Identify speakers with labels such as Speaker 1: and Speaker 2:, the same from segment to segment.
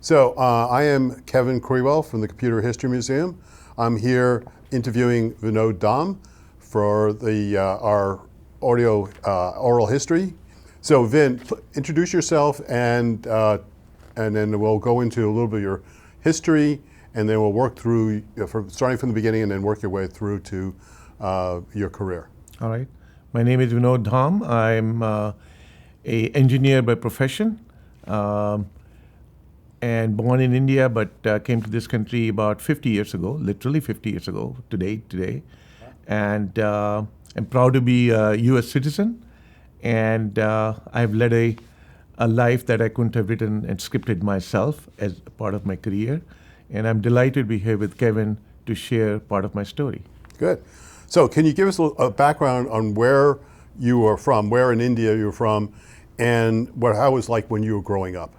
Speaker 1: I am Kevin Krewell from the Computer History Museum. I'm here interviewing Vinod Dham for our audio oral history. So Vin, introduce yourself and then we'll go into a little bit of your history, and then we'll work through, starting from the beginning and then work your way through to your career.
Speaker 2: All right. My name is Vinod Dham. I'm an engineer by profession. And born in India, but came to this country about 50 years ago, literally 50 years ago, today. And I'm proud to be a US citizen, and I've led a life that I couldn't have written and scripted myself as a part of my career. And I'm delighted to be here with Kevin to share part of my story.
Speaker 1: Good. So can you give us a background on where you are from, where in India you're from, and how it was like when you were growing up?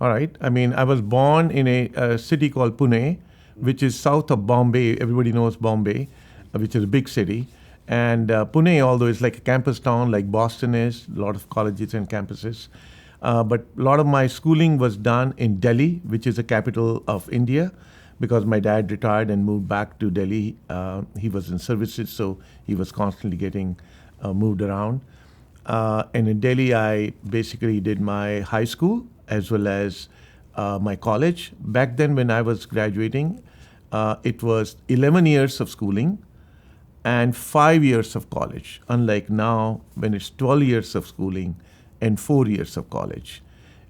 Speaker 2: All right. I mean, I was born in a city called Pune, which is south of Bombay. Everybody knows Bombay, which is a big city. And Pune, although it's like a campus town like Boston is, a lot of colleges and campuses. But a lot of my schooling was done in Delhi, which is the capital of India, because my dad retired and moved back to Delhi. He was in services, so he was constantly getting moved around. And in Delhi, I basically did my high school as well as my college. Back then when I was graduating, it was 11 years of schooling and 5 years of college, unlike now when it's 12 years of schooling and 4 years of college,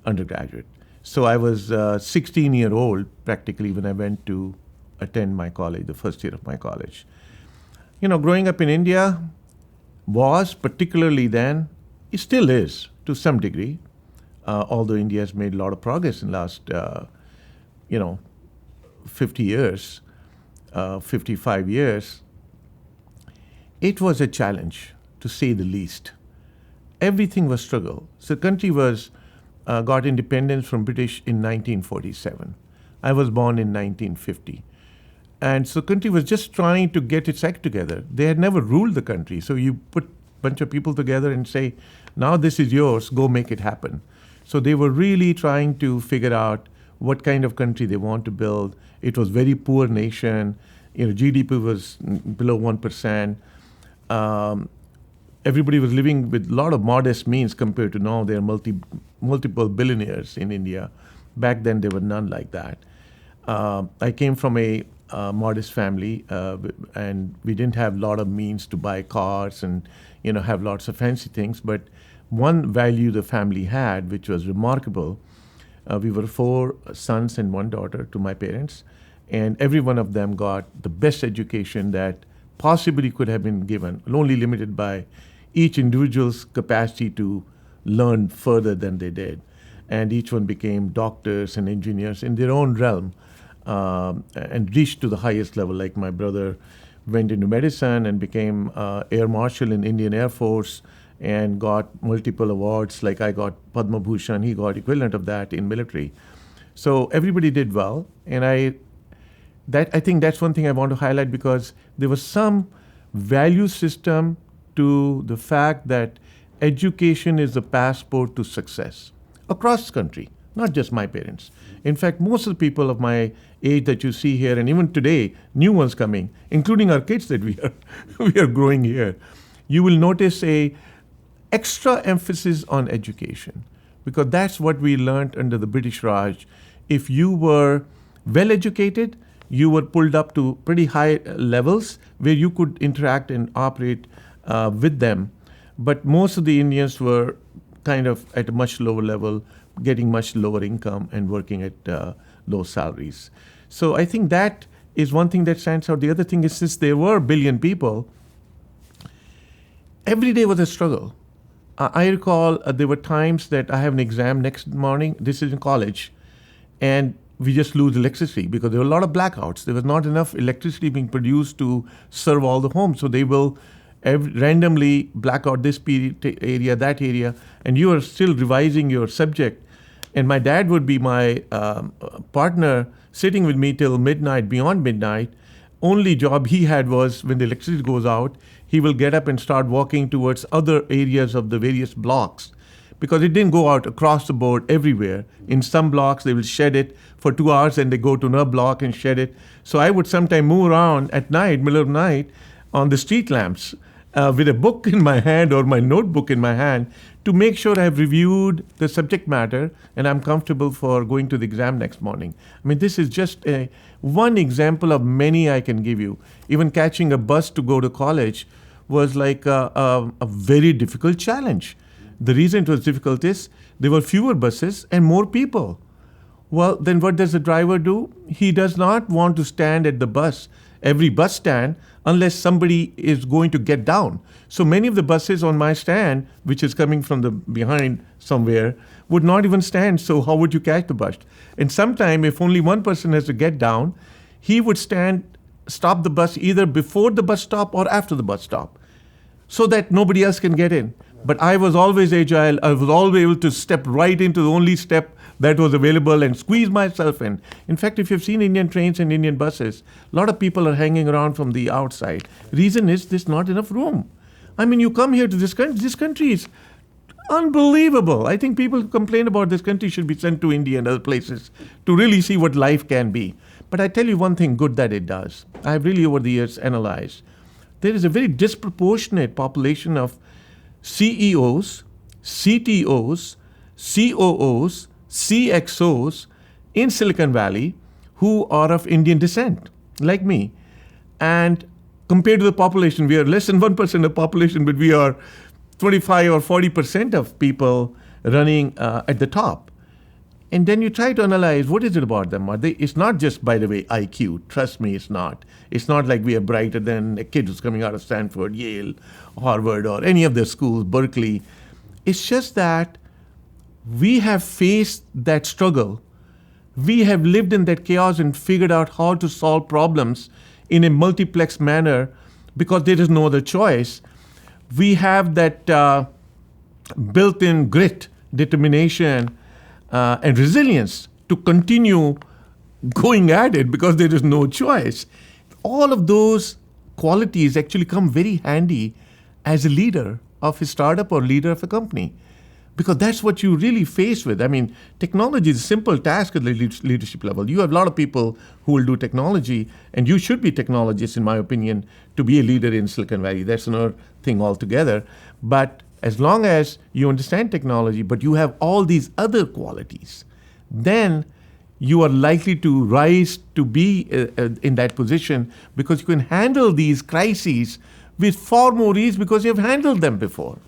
Speaker 2: undergraduate. So I was 16-year-old practically when I went to attend my college, the first year of my college. You know, growing up in India was, particularly then, it still is to some degree, although India has made a lot of progress in the last, 50 years, 55 years, it was a challenge, to say the least. Everything was struggle. So the country got independence from British in 1947. I was born in 1950. And so the country was just trying to get its act together. They had never ruled the country. So you put a bunch of people together and say, now this is yours, go make it happen. So they were really trying to figure out what kind of country they want to build. It was very poor nation. GDP was below 1%. Everybody was living with a lot of modest means compared to now. There are multiple billionaires in India. Back then, there were none like that. I came from a modest family, and we didn't have a lot of means to buy cars and have lots of fancy things. But one value the family had, which was remarkable, we were 4 sons and 1 daughter to my parents, and every one of them got the best education that possibly could have been given, only limited by each individual's capacity to learn further than they did. And each one became doctors and engineers in their own realm, and reached to the highest level. Like my brother went into medicine and became Air Marshal in Indian Air Force and got multiple awards. Like I got Padma Bhushan, he got equivalent of that in military. So everybody did well. And I think that's one thing I want to highlight, because there was some value system to the fact that education is the passport to success across the country, not just my parents. In fact, most of the people of my age that you see here, and even today, new ones coming, including our kids that we are growing here, you will notice a extra emphasis on education, because that's what we learned under the British Raj. If you were well educated, you were pulled up to pretty high levels where you could interact and operate with them. But most of the Indians were kind of at a much lower level, getting much lower income and working at low salaries. So I think that is one thing that stands out. The other thing is, since there were a billion people, every day was a struggle. I recall there were times that I have an exam next morning, this is in college, and we just lose electricity because there were a lot of blackouts. There was not enough electricity being produced to serve all the homes. So they will randomly black out this area, that area, and you are still revising your subject. And my dad would be my partner, sitting with me till midnight, beyond midnight. Only job he had was when the electricity goes out, he will get up and start walking towards other areas of the various blocks, because it didn't go out across the board everywhere. In some blocks, they will shed it for 2 hours and they go to another block and shed it. So I would sometimes move around at night, middle of night, on the street lamps with a book in my hand or my notebook in my hand to make sure I've reviewed the subject matter and I'm comfortable for going to the exam next morning. I mean, this is just one example of many I can give you. Even catching a bus to go to college was like a very difficult challenge. The reason it was difficult is there were fewer buses and more people. Well, then what does the driver do? He does not want to stand at the bus, every bus stand, unless somebody is going to get down. So many of the buses on my stand, which is coming from the behind somewhere, would not even stand. So how would you catch the bus? And sometime, if only one person has to get down, he would stop the bus either before the bus stop or after the bus stop, so that nobody else can get in. But I was always agile. I was always able to step right into the only step that was available and squeeze myself in. In fact, if you've seen Indian trains and Indian buses, a lot of people are hanging around from the outside. Reason is there's not enough room. I mean, you come here to this country is unbelievable. I think people who complain about this country should be sent to India and other places to really see what life can be. But I tell you one thing good that it does. I've really over the years analyzed. There is a very disproportionate population of CEOs, CTOs, COOs, CXOs in Silicon Valley who are of Indian descent, like me. And compared to the population, we are less than 1% of the population, but we are 25 or 40% of people running at the top. And then you try to analyze, what is it about them? It's not just, by the way, IQ. Trust me, it's not. It's not like we are brighter than a kid who's coming out of Stanford, Yale, Harvard, or any of the schools, Berkeley. It's just that we have faced that struggle. We have lived in that chaos and figured out how to solve problems in a multiplex manner because there is no other choice. We have that built-in grit, determination, and resilience to continue going at it because there is no choice. All of those qualities actually come very handy as a leader of a startup or leader of a company, because that's what you really face with. I mean, technology is a simple task at the leadership level. You have a lot of people who will do technology, and you should be technologists, in my opinion, to be a leader in Silicon Valley. That's another thing altogether. But as long as you understand technology, but you have all these other qualities, then you are likely to rise to be in that position because you can handle these crises with far more ease because you've handled them before.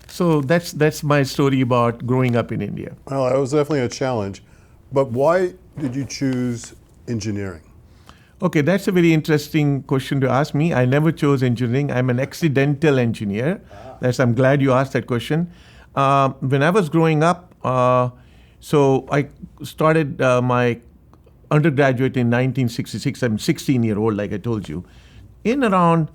Speaker 2: So that's my story about growing up in India.
Speaker 1: Well, it was definitely a challenge. But why did you choose engineering?
Speaker 2: Okay, that's a very interesting question to ask me. I never chose engineering. I'm an accidental engineer. I'm glad you asked that question. When I was growing up, so I started my undergraduate in 1966. I'm 16-year-old, like I told you. In around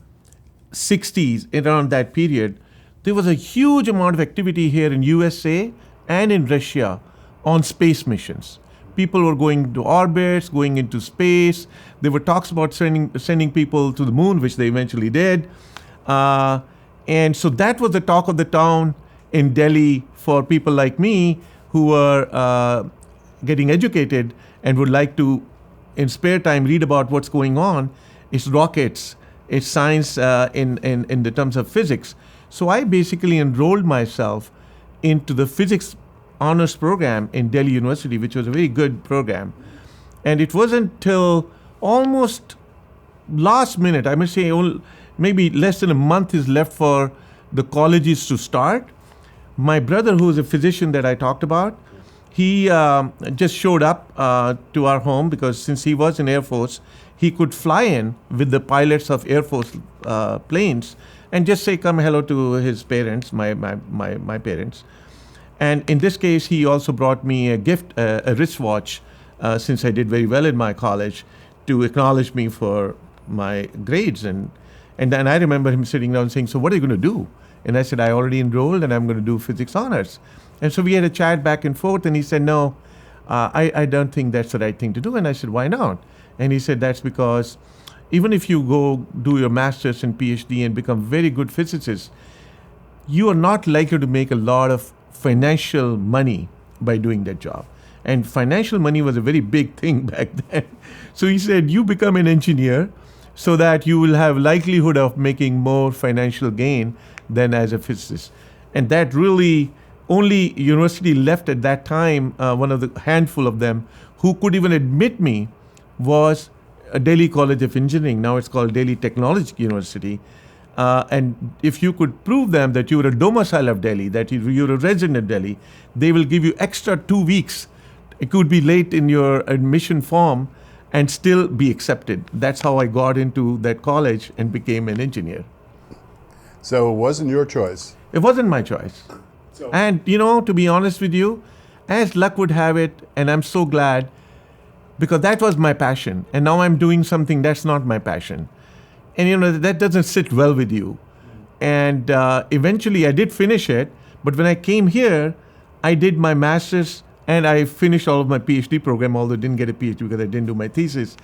Speaker 2: 60s, around that period, there was a huge amount of activity here in USA and in Russia on space missions. People were going to orbits, going into space. There were talks about sending people to the moon, which they eventually did. And so that was the talk of the town in Delhi for people like me who were getting educated and would like to, in spare time, read about what's going on. It's rockets, it's science in the terms of physics. So I basically enrolled myself into the physics honors program in Delhi University, which was a very good program. And it wasn't till almost last minute, I must say maybe less than a month is left for the colleges to start. My brother, who is a physician that I talked about, he just showed up to our home because since he was in Air Force, he could fly in with the pilots of Air Force planes and just say come hello to his parents, my parents. And in this case, he also brought me a gift, a wristwatch, since I did very well in my college, to acknowledge me for my grades. And then I remember him sitting down saying, so what are you going to do? And I said, I already enrolled and I'm going to do physics honors. And so we had a chat back and forth, and he said, no, I don't think that's the right thing to do. And I said, why not? And he said, that's because even if you go do your master's and PhD and become very good physicists, you are not likely to make a lot of financial money by doing that job. And financial money was a very big thing back then. So he said, you become an engineer so that you will have likelihood of making more financial gain than as a physicist. And that really, only university left at that time, one of the handful of them who could even admit me was Delhi College of Engineering. Now it's called Delhi Technological University. And if you could prove them that you were a domicile of Delhi, that you're a resident of Delhi, they will give you extra 2 weeks. It could be late in your admission form and still be accepted. That's how I got into that college and became an engineer.
Speaker 1: So it wasn't your choice.
Speaker 2: It wasn't my choice. And, to be honest with you, as luck would have it, and I'm so glad, because that was my passion. And now I'm doing something that's not my passion. And, that doesn't sit well with you. And eventually I did finish it. But when I came here, I did my master's and I finished all of my PhD program, although I didn't get a PhD because I didn't do my thesis,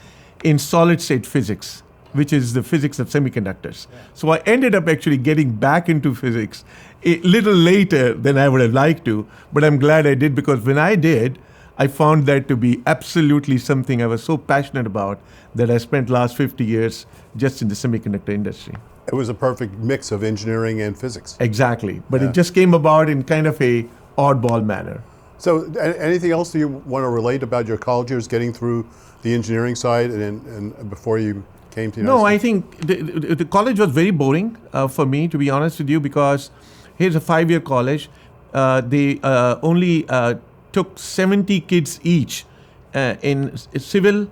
Speaker 2: in solid state physics, which is the physics of semiconductors. Yeah. So I ended up actually getting back into physics a little later than I would have liked to, but I'm glad I did, because when I did, I found that to be absolutely something I was so passionate about that I spent last 50 years just in the semiconductor industry.
Speaker 1: It was a perfect mix of engineering and physics.
Speaker 2: Exactly, but it just came about in kind of a oddball manner.
Speaker 1: So anything else you want to relate about your college years getting through the engineering side and before you came to the United States?
Speaker 2: I think the college was very boring for me, to be honest with you, because here's a 5-year college. They only took 70 kids each in civil,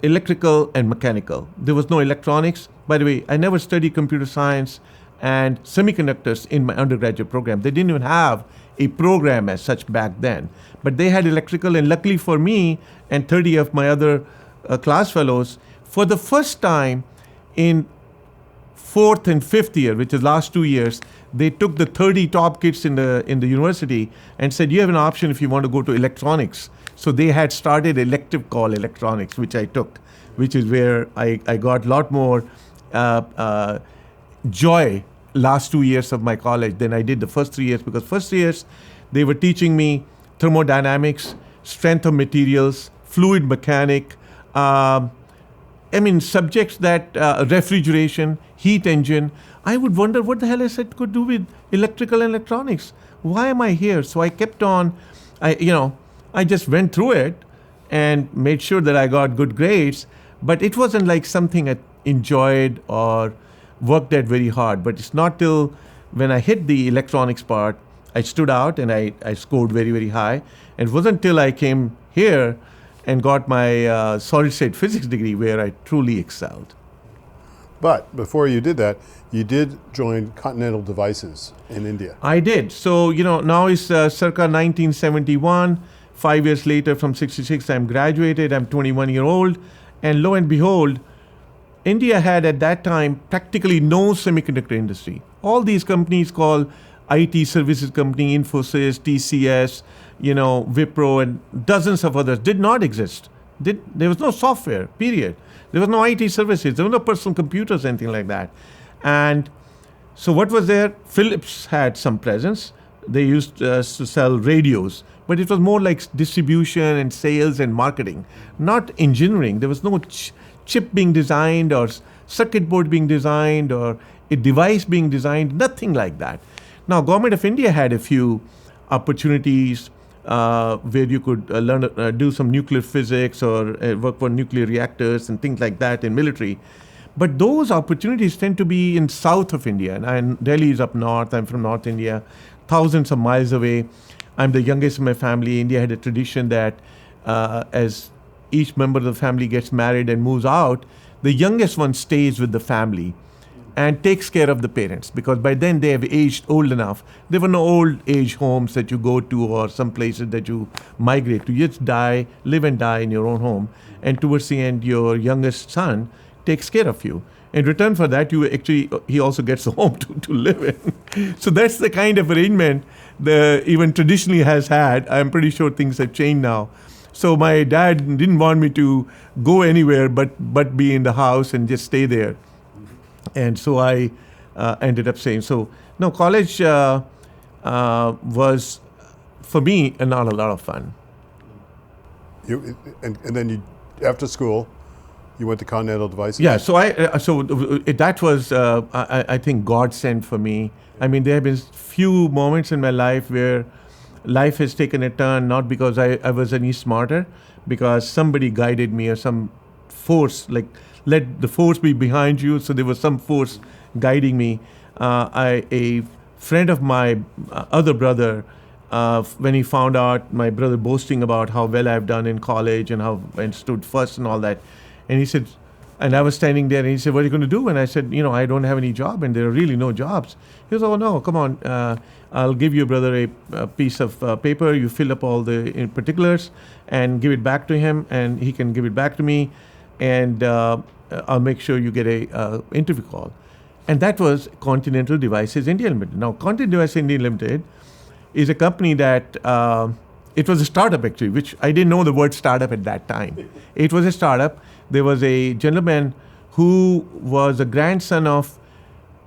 Speaker 2: electrical, and mechanical. There was no electronics. By the way, I never studied computer science and semiconductors in my undergraduate program. They didn't even have a program as such back then. But they had electrical, and luckily for me and 30 of my other class fellows, for the first time in 4th and 5th year, which is last 2 years, they took the 30 top kids in the university and said, you have an option if you want to go to electronics. So they had started elective called electronics, which I took, which is where I got a lot more joy last 2 years of my college than I did the first 3 years, because first 3 years they were teaching me thermodynamics, strength of materials, fluid mechanic, subjects that refrigeration, heat engine. I would wonder what the hell I could do with electrical and electronics. Why am I here? So I kept on, I just went through it and made sure that I got good grades, but it wasn't like something I enjoyed or worked at very hard. But it's not till when I hit the electronics part, I stood out and I scored very, very high. And it wasn't until I came here and got my solid state physics degree where I truly excelled.
Speaker 1: But before you did that, you did join Continental Devices in India.
Speaker 2: I did. So, now it's circa 1971. 5 years later, from 66, I'm graduated. I'm 21-year-old. And lo and behold, India had at that time practically no semiconductor industry. All these companies called IT services company, Infosys, TCS, Wipro, and dozens of others did not exist. There was no software, period. There was no IT services. There were no personal computers, anything like that. And so what was there? Philips had some presence. They used to sell radios, but it was more like distribution and sales and marketing, not engineering. There was no chip being designed or circuit board being designed or a device being designed, nothing like that. Now, Government of India had a few opportunities where you could do some nuclear physics or work for nuclear reactors and things like that in military. But those opportunities tend to be in south of India. And Delhi is up north. I'm from North India, thousands of miles away. I'm the youngest in my family. India had a tradition that as each member of the family gets married and moves out, the youngest one stays with the family and takes care of the parents, because by then they have aged old enough. There were no old age homes that you go to or some places that you migrate to. You just live and die in your own home. And towards the end, your youngest son takes care of you. In return for that, he also gets a home to live in. So that's the kind of arrangement the even traditionally has had. I'm pretty sure things have changed now. So my dad didn't want me to go anywhere but be in the house and just stay there. And so I ended up saying, so no, college was for me, not a lot of fun.
Speaker 1: And then you, after school, you went to Continental Devices?
Speaker 2: Yeah, so that was, I think, God sent for me. I mean, there have been few moments in my life where life has taken a turn, not because I was any smarter, because somebody guided me or some force, like let the force be behind you. So there was some force guiding me. A friend of my other brother, when he found out my brother boasting about how well I've done in college and how I stood first and all that, and he said, and I was standing there and he said, what are you going to do? And I said, I don't have any job and there are really no jobs. He goes, oh no, come on, I'll give you, brother, a piece of paper. You fill up all the particulars and give it back to him, and he can give it back to me, and I'll make sure you get a interview call. And that was Continental Devices India Limited. Now, Continental Devices India Limited is a company that, it was a startup actually, which I didn't know the word startup at that time. It was a startup. There was a gentleman who was a grandson of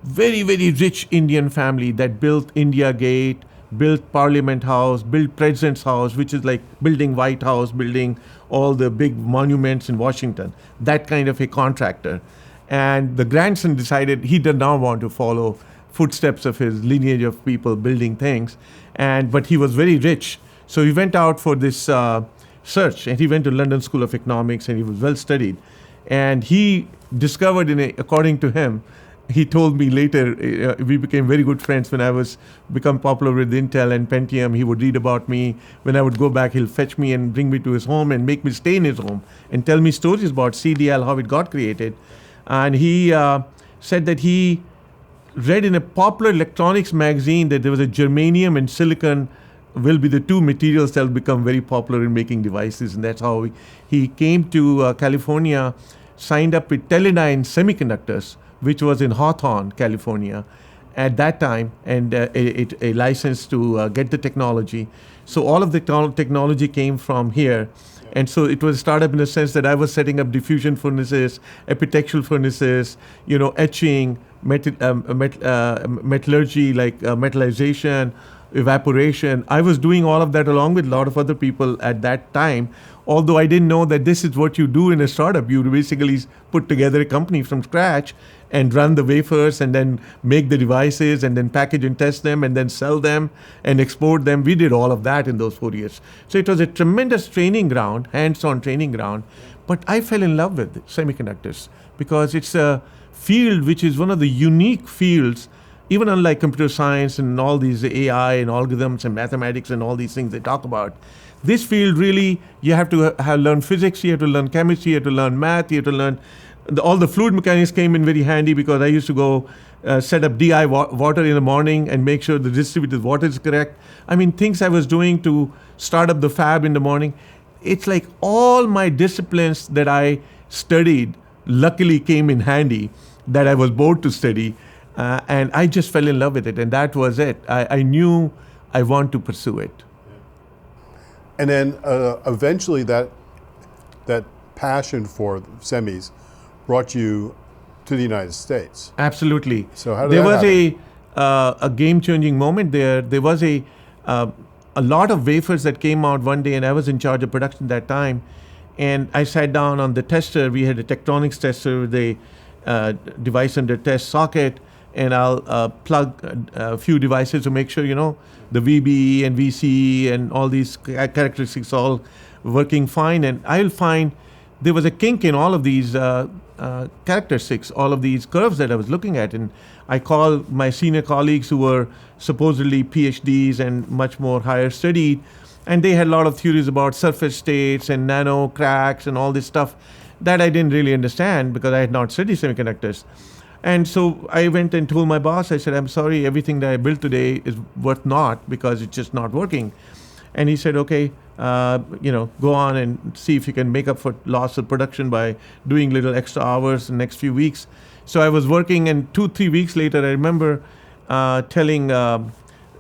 Speaker 2: very, very rich Indian family that built India Gate, built Parliament House, built President's House, which is like building White House, building all the big monuments in Washington, that kind of a contractor. And the grandson decided he did not want to follow footsteps of his lineage of people building things, but he was very rich. So he went out for this search, and he went to London School of Economics, and he was well studied. And he discovered, according to him, he told me later, we became very good friends when I was become popular with Intel and Pentium. He would read about me. When I would go back, he'll fetch me and bring me to his home and make me stay in his home and tell me stories about CDL, how it got created. And he said that he read in a popular electronics magazine that there was a germanium and silicon will be the two materials that will become very popular in making devices. And that's how he came to California, signed up with Teledyne Semiconductors, which was in Hawthorne, California at that time, and a license to get the technology. So all of the technology came from here. And so it was a startup in the sense that I was setting up diffusion furnaces, epitaxial furnaces, etching, metallurgy, like metallization, evaporation. I was doing all of that along with a lot of other people at that time, although I didn't know that this is what you do in a startup. You basically put together a company from scratch and run the wafers and then make the devices and then package and test them and then sell them and export them. We did all of that in those 4 years. So it was a tremendous training ground, hands-on training ground. But I fell in love with semiconductors because it's a field which is one of the unique fields, even unlike computer science and all these AI and algorithms and mathematics and all these things they talk about. This field really, you have to learn physics, you have to learn chemistry, you have to learn math, you have to learn all the fluid mechanics came in very handy because I used to go set up DI water in the morning and make sure the distributed water is correct. I mean, things I was doing to start up the fab in the morning. It's like all my disciplines that I studied luckily came in handy, that I was bored to study, and I just fell in love with it, and that was it. I knew I want to pursue it.
Speaker 1: And then eventually that passion for semis brought you to the United States.
Speaker 2: Absolutely.
Speaker 1: So how did that happen?
Speaker 2: There was a game-changing moment there. There was a lot of wafers that came out one day, and I was in charge of production that time. And I sat down on the tester. We had a Tektronix tester with a device under test socket, and I'll plug a few devices to make sure, the VB and VC and all these characteristics all working fine. And I'll find there was a kink in all of these characteristics, all of these curves that I was looking at. And I called my senior colleagues who were supposedly PhDs and much more higher studied, and they had a lot of theories about surface states and nano cracks and all this stuff that I didn't really understand because I had not studied semiconductors. And so I went and told my boss, I said, I'm sorry, everything that I built today is worth naught because it's just not working. And he said, okay, go on and see if you can make up for loss of production by doing little extra hours in the next few weeks. So I was working, and 2-3 weeks later, I remember telling a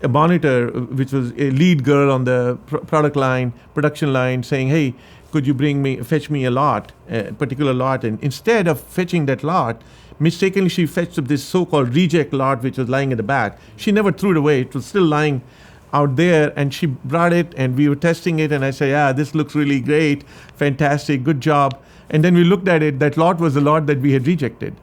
Speaker 2: monitor, which was a lead girl on the production line, saying, hey, could you fetch me a particular lot? And instead of fetching that lot, mistakenly she fetched up this so-called reject lot, which was lying in the back. She never threw it away. It was still lying out there, and she brought it, and we were testing it, and I said, yeah, this looks really great, fantastic, good job. And then we looked at it, that lot was the lot that we had rejected.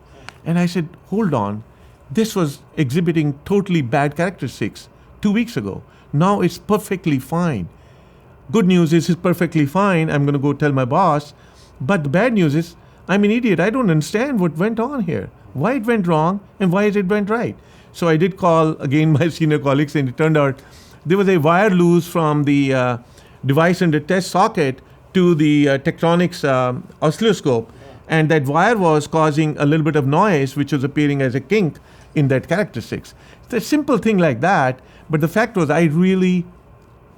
Speaker 2: And I said, hold on, this was exhibiting totally bad characteristics 2 weeks ago. Now it's perfectly fine. Good news is it's perfectly fine. I'm going to go tell my boss. But the bad news is I'm an idiot. I don't understand what went on here, why it went wrong and why it went right. So I did call again my senior colleagues, and it turned out there was a wire loose from the device under test socket to the Tektronix oscilloscope. And that wire was causing a little bit of noise, which was appearing as a kink in that characteristics. It's a simple thing like that, but the fact was I really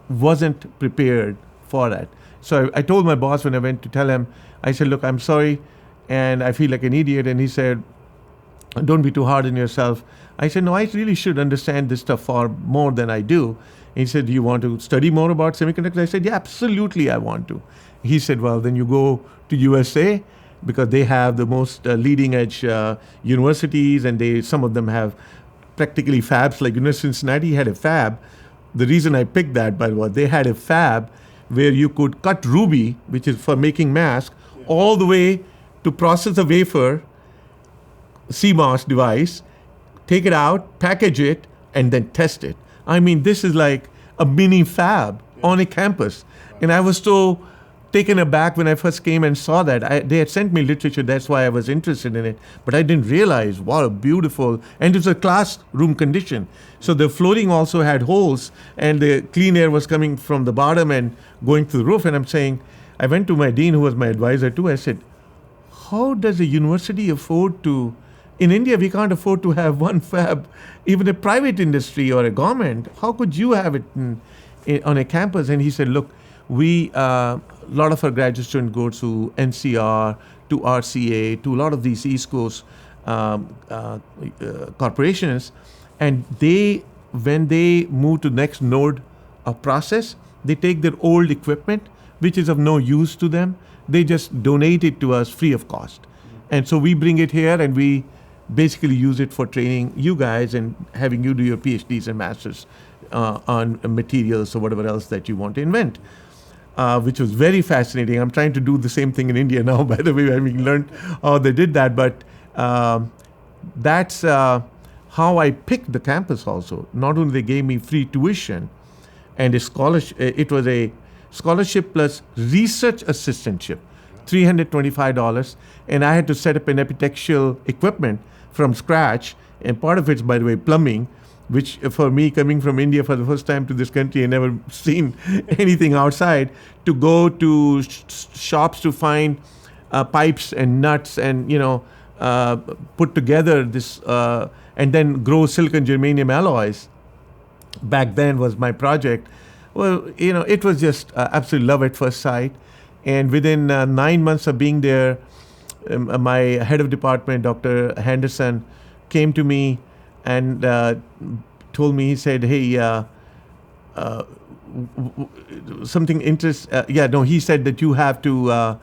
Speaker 2: wasn't prepared for that. So I told my boss when I went to tell him, I said, look, I'm sorry, and I feel like an idiot. And he said, don't be too hard on yourself. I said, no, I really should understand this stuff far more than I do. He said, do you want to study more about semiconductors? I said, yeah, absolutely, I want to. He said, well, then you go to USA, because they have the most leading edge universities, and some of them have practically fabs. Like University of Cincinnati had a fab. The reason I picked that, by the way, they had a fab where you could cut ruby, which is for making mask, all the way to process a wafer, CMOS device, take it out, package it, and then test it. I mean, this is like a mini fab on a campus. And I was so taken aback when I first came and saw that. They had sent me literature, that's why I was interested in it. But I didn't realize, wow, beautiful. And it was a classroom condition. So the flooring also had holes, and the clean air was coming from the bottom and going to the roof. And I'm saying, I went to my dean, who was my advisor too. I said, how does a university afford to, in India, we can't afford to have one fab, even a private industry or a government. How could you have it on a campus? And he said, look, a lot of our graduate students go to NCR, to RCA, to a lot of these East Coast corporations, and when they move to next node of process, they take their old equipment, which is of no use to them. They just donate it to us free of cost. And so we bring it here, and we basically use it for training you guys and having you do your PhDs and masters on materials or whatever else that you want to invent. Which was very fascinating. I'm trying to do the same thing in India now, by the way, having learned how they did that. But that's how I picked the campus also. Not only they gave me free tuition and a scholarship, it was a scholarship plus research assistantship, $325. And I had to set up an epitaxial equipment from scratch. And part of it's, by the way, plumbing, which for me, coming from India for the first time to this country and never seen anything outside, to go to shops to find pipes and nuts and, put together this, and then grow silicon germanium alloys. Back then was my project. Well, it was just absolute love at first sight. And within 9 months of being there, my head of department, Dr. Henderson, came to me and told me, he said, hey, something he said that you have to,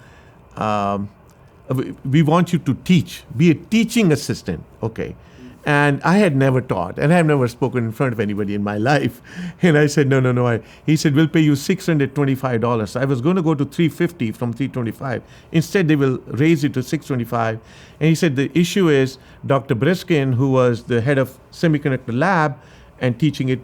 Speaker 2: we want you to teach, be a teaching assistant. Okay. And I had never taught, and I have never spoken in front of anybody in my life. And I said, no. He said, we'll pay you $625. I was going to go to $350 from $325. Instead, they will raise it to $625. And he said, the issue is Dr. Briskin, who was the head of semiconductor lab and teaching it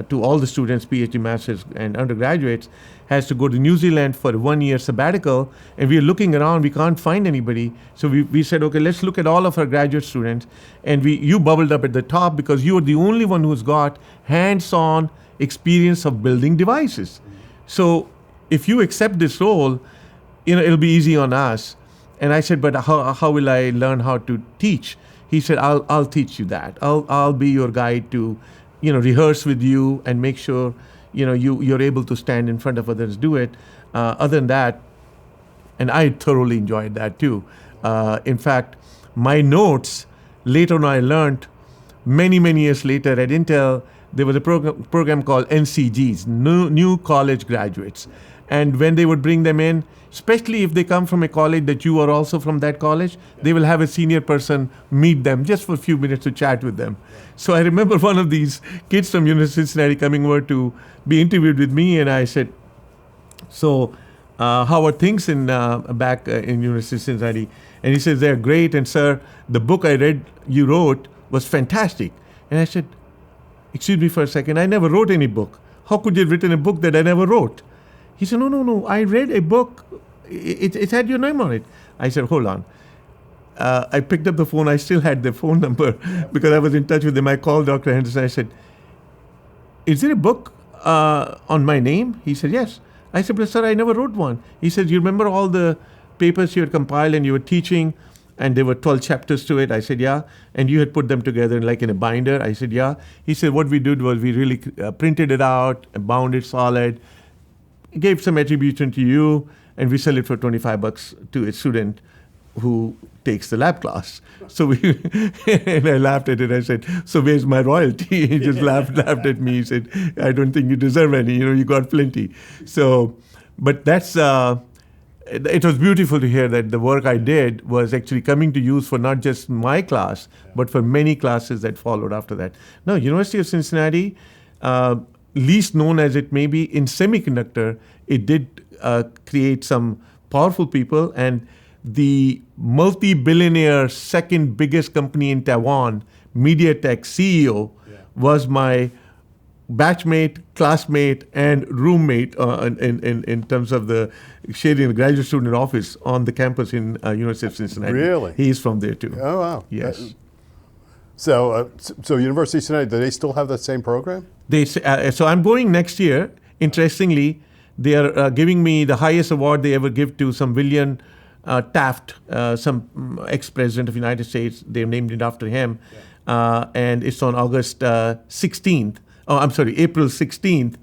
Speaker 2: to all the students, PhD, masters, and undergraduates, has to go to New Zealand for a 1-year sabbatical. And we're looking around, we can't find anybody. So we said, okay, let's look at all of our graduate students. And you bubbled up at the top because you are the only one who's got hands-on experience of building devices. So if you accept this role, it'll be easy on us. And I said, but how will I learn how to teach? He said, I'll teach you that. I'll be your guide to, rehearse with you and make sure, you're able to stand in front of others, do it. Other than that, and I thoroughly enjoyed that too. In fact, my notes, later on I learned, many years later at Intel, there was a program called NCGs, New College Graduates. And when they would bring them in, especially if they come from a college that you are also from that college, they will have a senior person meet them just for a few minutes to chat with them. So I remember one of these kids from University of Cincinnati coming over to be interviewed with me, and I said, so how are things in back in University of Cincinnati? And he says, they're great, and sir, the book I read you wrote was fantastic. And I said, excuse me for a second, I never wrote any book. How could you have written a book that I never wrote? He said, no, I read a book. It had your name on it. I said, hold on. I picked up the phone. I still had the phone number because I was in touch with him. I called Dr. Henderson. I said, is there a book on my name? He said, yes. I said, but sir, I never wrote one. He said, you remember all the papers you had compiled and you were teaching, and there were 12 chapters to it? I said, yeah. And you had put them together like in a binder? I said, yeah. He said, what we did was we really printed it out, bound it solid, gave some attribution to you, and we sell it for $25 to a student who takes the lab class. So and I laughed at it. I said, so where's my royalty? He just laughed at me. He said, I don't think you deserve any, you got plenty. So, but that's, it was beautiful to hear that the work I did was actually coming to use for not just my class, but for many classes that followed after that. Now, University of Cincinnati, least known as it may be in semiconductor, it did create some powerful people, and the multi-billionaire second biggest company in Taiwan, MediaTek CEO, was my batchmate, classmate, and roommate in terms of the sharing the graduate student office on the campus in University of Cincinnati.
Speaker 1: Really?
Speaker 2: He's from there too.
Speaker 1: Oh, wow.
Speaker 2: Yes.
Speaker 1: So University of Cincinnati, do they still have that same program?
Speaker 2: So I'm going next year. Interestingly, they are giving me the highest award they ever give to some William Taft, some ex-president of the United States. They've named it after him. And it's on August 16th. Oh, I'm sorry, April 16th.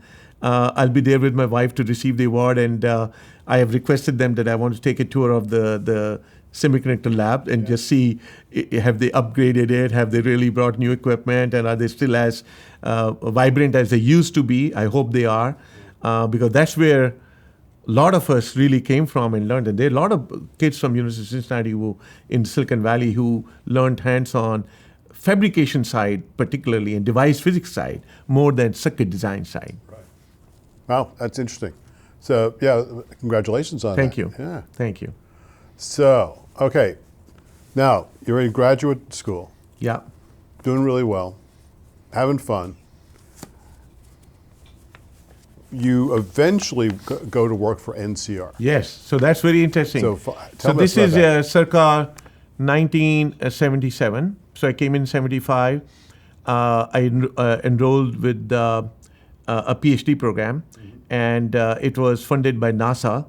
Speaker 2: I'll be there with my wife to receive the award. And I have requested them that I want to take a tour of the semiconductor lab and just see, have they upgraded it? Have they really brought new equipment? And are they still as vibrant as they used to be? I hope they are, because that's where a lot of us really came from and learned. And there are a lot of kids from University of Cincinnati who, in Silicon Valley, who learned hands-on fabrication side, particularly, and device physics side, more than circuit design side.
Speaker 1: Right. Wow, that's interesting. So, yeah, congratulations on
Speaker 2: Thank
Speaker 1: that.
Speaker 2: you.
Speaker 1: Yeah.
Speaker 2: Thank you.
Speaker 1: So, okay, now you're in graduate school,
Speaker 2: Yeah.
Speaker 1: doing really well, having fun. You eventually go to work for NCR.
Speaker 2: Yes. So that's very interesting.
Speaker 1: So,
Speaker 2: So this is circa 1977. So I came in 75. I enrolled with a PhD program, and it was funded by NASA,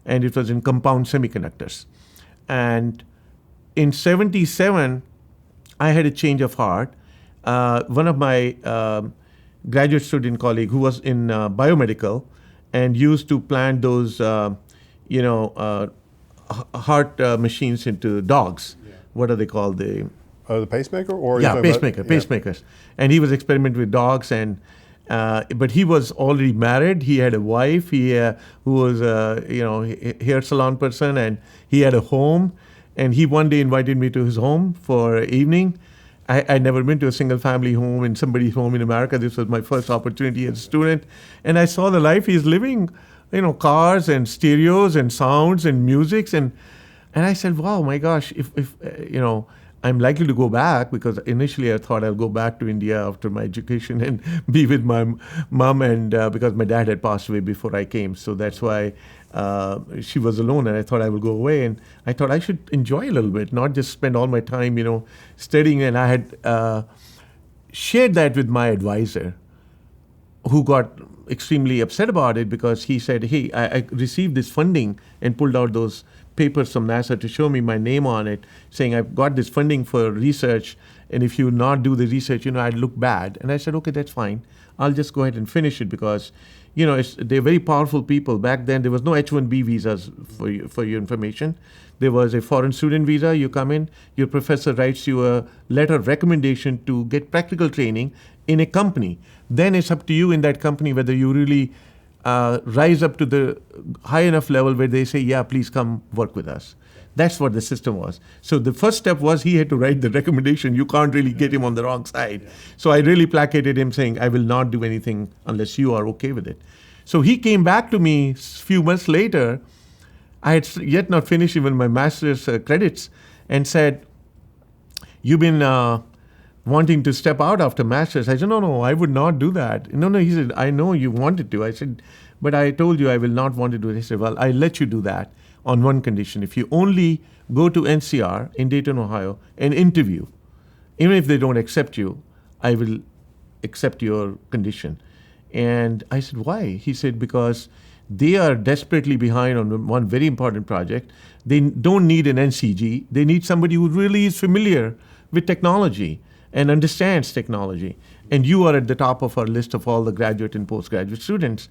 Speaker 2: and it was in compound semiconductors. And in 77, I had a change of heart. One of my graduate student colleague who was in biomedical and used to plant those, heart machines into dogs. Yeah. What are they called?
Speaker 1: The pacemaker, or
Speaker 2: pacemakers. And he was experimenting with dogs, and but he was already married. He had a wife. Who was hair salon person, and he had a home. And he one day invited me to his home for evening. I'd never been to a single family home in somebody's home in America. This was my first opportunity as a student, and I saw the life he's living. Cars and stereos and sounds and musics, and I said, wow, my gosh, if I'm likely to go back, because initially I thought I'll go back to India after my education and be with my mom, and because my dad had passed away before I came, so that's why she was alone, and I thought I will go away, and I thought I should enjoy a little bit, not just spend all my time, studying. And I had shared that with my advisor, who got extremely upset about it, because he said, hey, I received this funding, and pulled out those papers from NASA to show me my name on it, saying I've got this funding for research, and if you not do the research, I'd look bad. And I said, okay, that's fine. I'll just go ahead and finish it, because, they're very powerful people. Back then, there was no H-1B visas for your information. There was a foreign student visa. You come in, your professor writes you a letter of recommendation to get practical training in a company. Then it's up to you in that company whether you really rise up to the high enough level where they say, yeah, please come work with us. That's what the system was. So the first step was he had to write the recommendation. You can't really get him on the wrong side. So I really placated him saying, I will not do anything unless you are okay with it. So he came back to me a few months later. I had yet not finished even my master's credits and said, you've been wanting to step out after master's. I said, no, I would not do that. No, he said, I know you wanted to. I said, but I told you I will not want to do it. He said, well, I'll let you do that on one condition. If you only go to NCR in Dayton, Ohio and interview, even if they don't accept you, I will accept your condition. And I said, why? He said, because they are desperately behind on one very important project. They don't need an NCG. They need somebody who really is familiar with technology and understands technology. And you are at the top of our list of all the graduate and postgraduate students.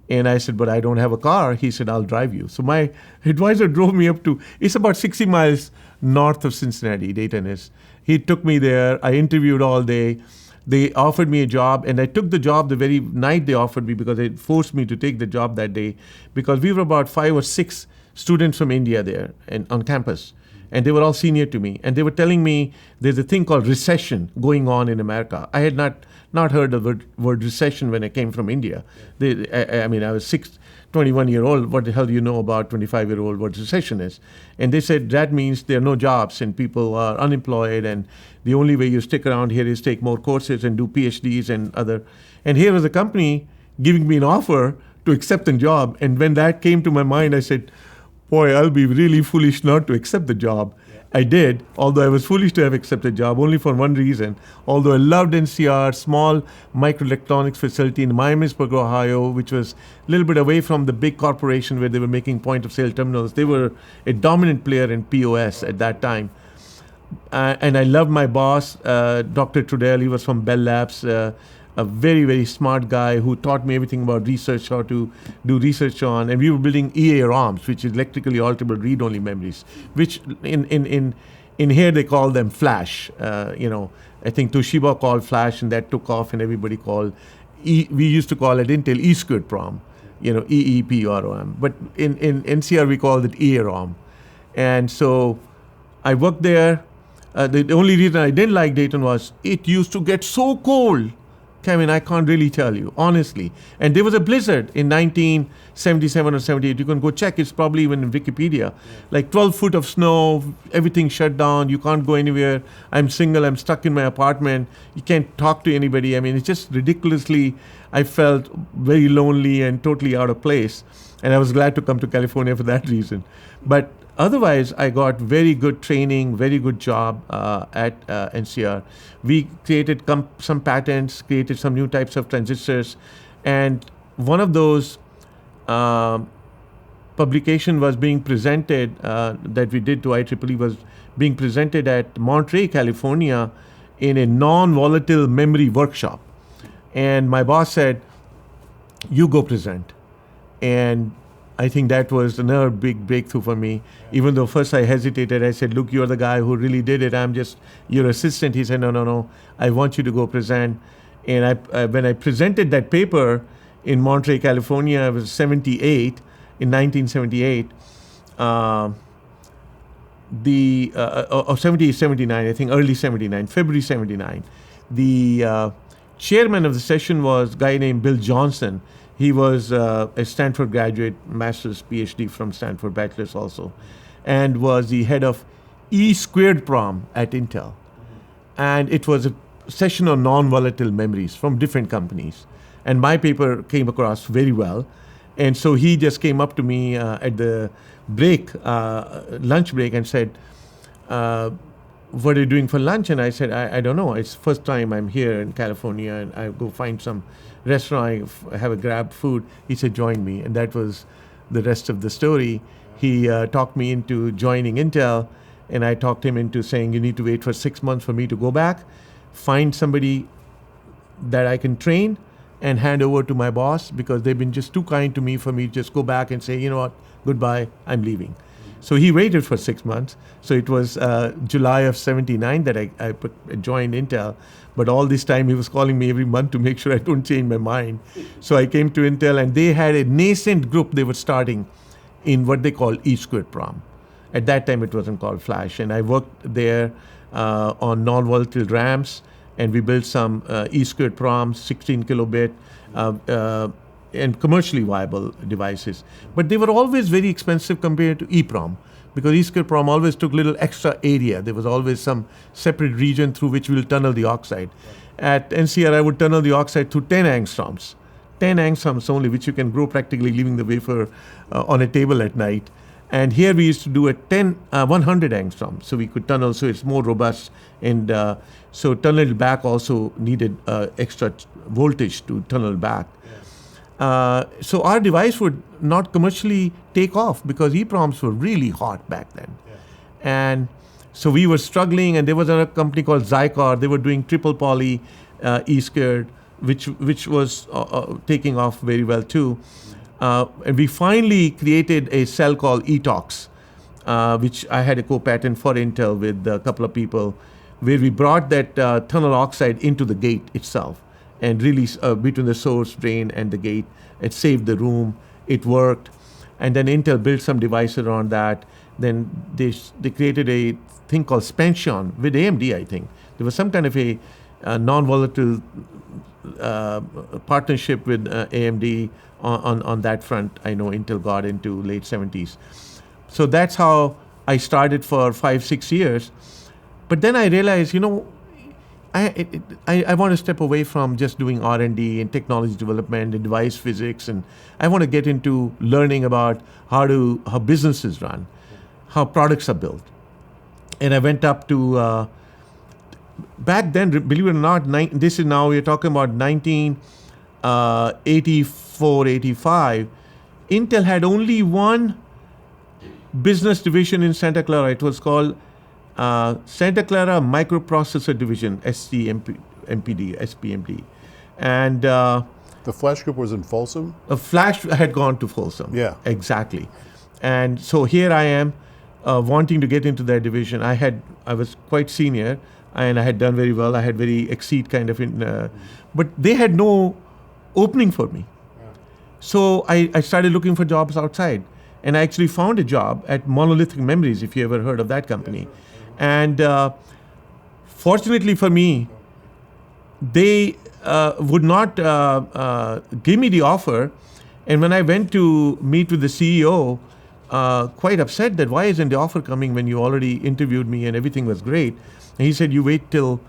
Speaker 2: And I said, but I don't have a car. He said, I'll drive you. So my advisor drove me up to, it's about 60 miles north of Cincinnati, Dayton is. He took me there. I interviewed all day. They offered me a job, and I took the job the very night they offered me because they forced me to take the job that day because we were about 5 or 6 students from India there and on campus. And they were all senior to me. And they were telling me there's a thing called recession going on in America. I had not heard of the word recession when I came from India. I mean, I was 21-year-old. What the hell do you know about 25-year-old what recession is? And they said that means there are no jobs and people are unemployed and the only way you stick around here is take more courses and do PhDs and other. And here was a company giving me an offer to accept a job. And when that came to my mind, I said, boy, I'll be really foolish not to accept the job. I did, although I was foolish to have accepted the job, only for one reason. Although I loved NCR, small microelectronics facility in Miamisburg, Ohio, which was a little bit away from the big corporation where they were making point-of-sale terminals. They were a dominant player in POS at that time. And I loved my boss, Dr. Trudell. He was from Bell Labs, a very, very smart guy who taught me everything about research, how to do research on. And we were building EAROMs, which is electrically alterable read-only memories, which in here they call them flash. I think Toshiba called flash, and that took off, and everybody called. We used to call it Intel E-squared PROM, EEPROM. But in NCR we called it EAROM. And so I worked there. The only reason I didn't like Dayton was it used to get so cold. Kevin, I can't really tell you, honestly. And there was a blizzard in 1977 or 78. You can go check. It's probably even in Wikipedia. Like 12 foot of snow, everything shut down. You can't go anywhere. I'm single. I'm stuck in my apartment. You can't talk to anybody. I mean, it's just ridiculously, I felt very lonely and totally out of place. And I was glad to come to California for that reason. But otherwise, I got very good training, very good job at NCR. We created some patents, created some new types of transistors, and one of those publication was being presented that we did to IEEE was being presented at Monterey, California, in a non-volatile memory workshop. And my boss said, "You go present," and I think that was another big breakthrough for me. Even though first I hesitated, I said, "Look, you're the guy who really did it. I'm just your assistant." He said, No. I want you to go present." And when I presented that paper in Monterey, California, I was 78, in 1978, or 79, I think early 79, February 79. The chairman of the session was a guy named Bill Johnson. He was a Stanford graduate, master's, PhD from Stanford, bachelor's also, and was the head of E-squared PROM at Intel. And it was a session on non-volatile memories from different companies. And my paper came across very well. And so he just came up to me at the break, lunch break, and said, "What are you doing for lunch?" And I said, I don't know. It's the first time I'm here in California, and I go find some restaurant, have a grab food. He said, "Join me." And that was the rest of the story. He talked me into joining Intel, and I talked him into saying, "You need to wait for 6 months for me to go back, find somebody that I can train and hand over to my boss, because they've been just too kind to me for me to just go back and say, you know what, goodbye, I'm leaving." So he waited for 6 months. So it was July of 79 that I joined Intel. But all this time he was calling me every month to make sure I don't change my mind. So I came to Intel, and they had a nascent group they were starting in what they call E-squared PROM. At that time it wasn't called Flash. And I worked there on non-volatile RAMs, and we built some E-squared PROMs, 16 kilobit, and commercially viable devices. But they were always very expensive compared to EEPROM, because E-squared PROM always took little extra area. There was always some separate region through which we'll tunnel the oxide. At NCR, I would tunnel the oxide through 10 angstroms. 10 angstroms only, which you can grow practically leaving the wafer on a table at night. And here we used to do a 100 angstrom, so we could tunnel, so it's more robust. And so tunnel back also needed extra voltage to tunnel back. So our device would not commercially take off because EEPROMs were really hot back then. And so we were struggling, and there was another company called Zycor. They were doing triple poly E-squared, which was taking off very well too. And we finally created a cell called ETOX, which I had a co-patent for Intel with a couple of people, where we brought that tunnel oxide into the gate itself, and really between the source, drain, and the gate. It saved the room. It worked. And then Intel built some device around that. Then they created a thing called Spansion with AMD, I think. There was some kind of a non-volatile partnership with AMD on that front. I know Intel got into late 70s. So that's how I started for 5-6 years. But then I realized, I want to step away from just doing R&D and technology development and device physics, and I want to get into learning about how businesses run, how products are built. And I went up to, back then, believe it or not, this is now, we're talking about 1984, 85, Intel had only one business division in Santa Clara. It was called Santa Clara Microprocessor Division, SPMD. And
Speaker 1: the Flash group was in Folsom?
Speaker 2: Flash had gone to Folsom.
Speaker 1: Yeah.
Speaker 2: Exactly. And so here I am wanting to get into that division. I was quite senior, and I had done very well. I had very exceed kind of, but they had no opening for me. Yeah. So I started looking for jobs outside. And I actually found a job at Monolithic Memories, if you ever heard of that company. Yeah, sure. And fortunately for me, they would not give me the offer. And when I went to meet with the CEO, quite upset that why isn't the offer coming when you already interviewed me and everything was great. And he said, you wait till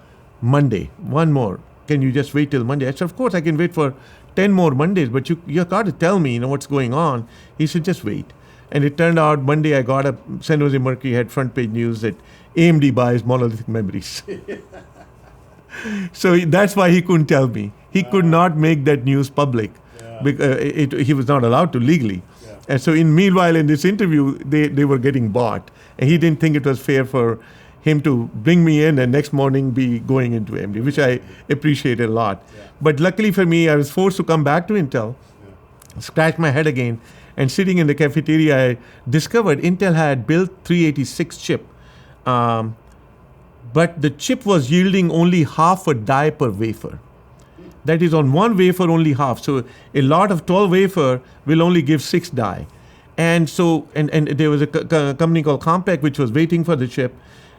Speaker 2: Monday, one more. Can you just wait till Monday? I said, of course I can wait for 10 more Mondays, but you got to tell me, what's going on. He said, just wait. And it turned out Monday I got a San Jose Mercury had front page news that AMD buys Monolithic Memories. So that's why he couldn't tell me. He could not make that news public. Yeah. He was not allowed to legally. Yeah. And so meanwhile in this interview, they were getting bought. And he didn't think it was fair for him to bring me in and next morning be going into AMD, which I appreciated a lot. Yeah. But luckily for me, I was forced to come back to Intel, scratch my head again. And sitting in the cafeteria, I discovered Intel had built 386 chip, but the chip was yielding only half a die per wafer. That is, on one wafer, only half. So a lot of 12 wafer will only give 6 die. And so, and there was a company called Compaq which was waiting for the chip.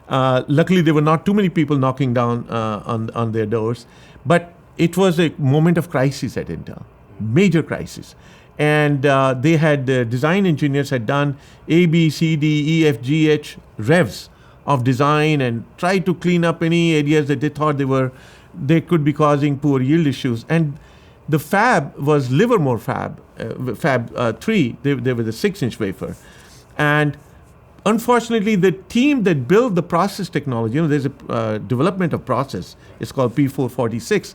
Speaker 2: Luckily, there were not too many people knocking down on their doors, but it was a moment of crisis at Intel, major crisis. And they had, design engineers had done A, B, C, D, E, F, G, H revs of design and tried to clean up any areas that they thought they could be causing poor yield issues. And the fab was Livermore Fab 3. They were the 6-inch wafer. And unfortunately, the team that built the process technology, there's a development of process. It's called P446.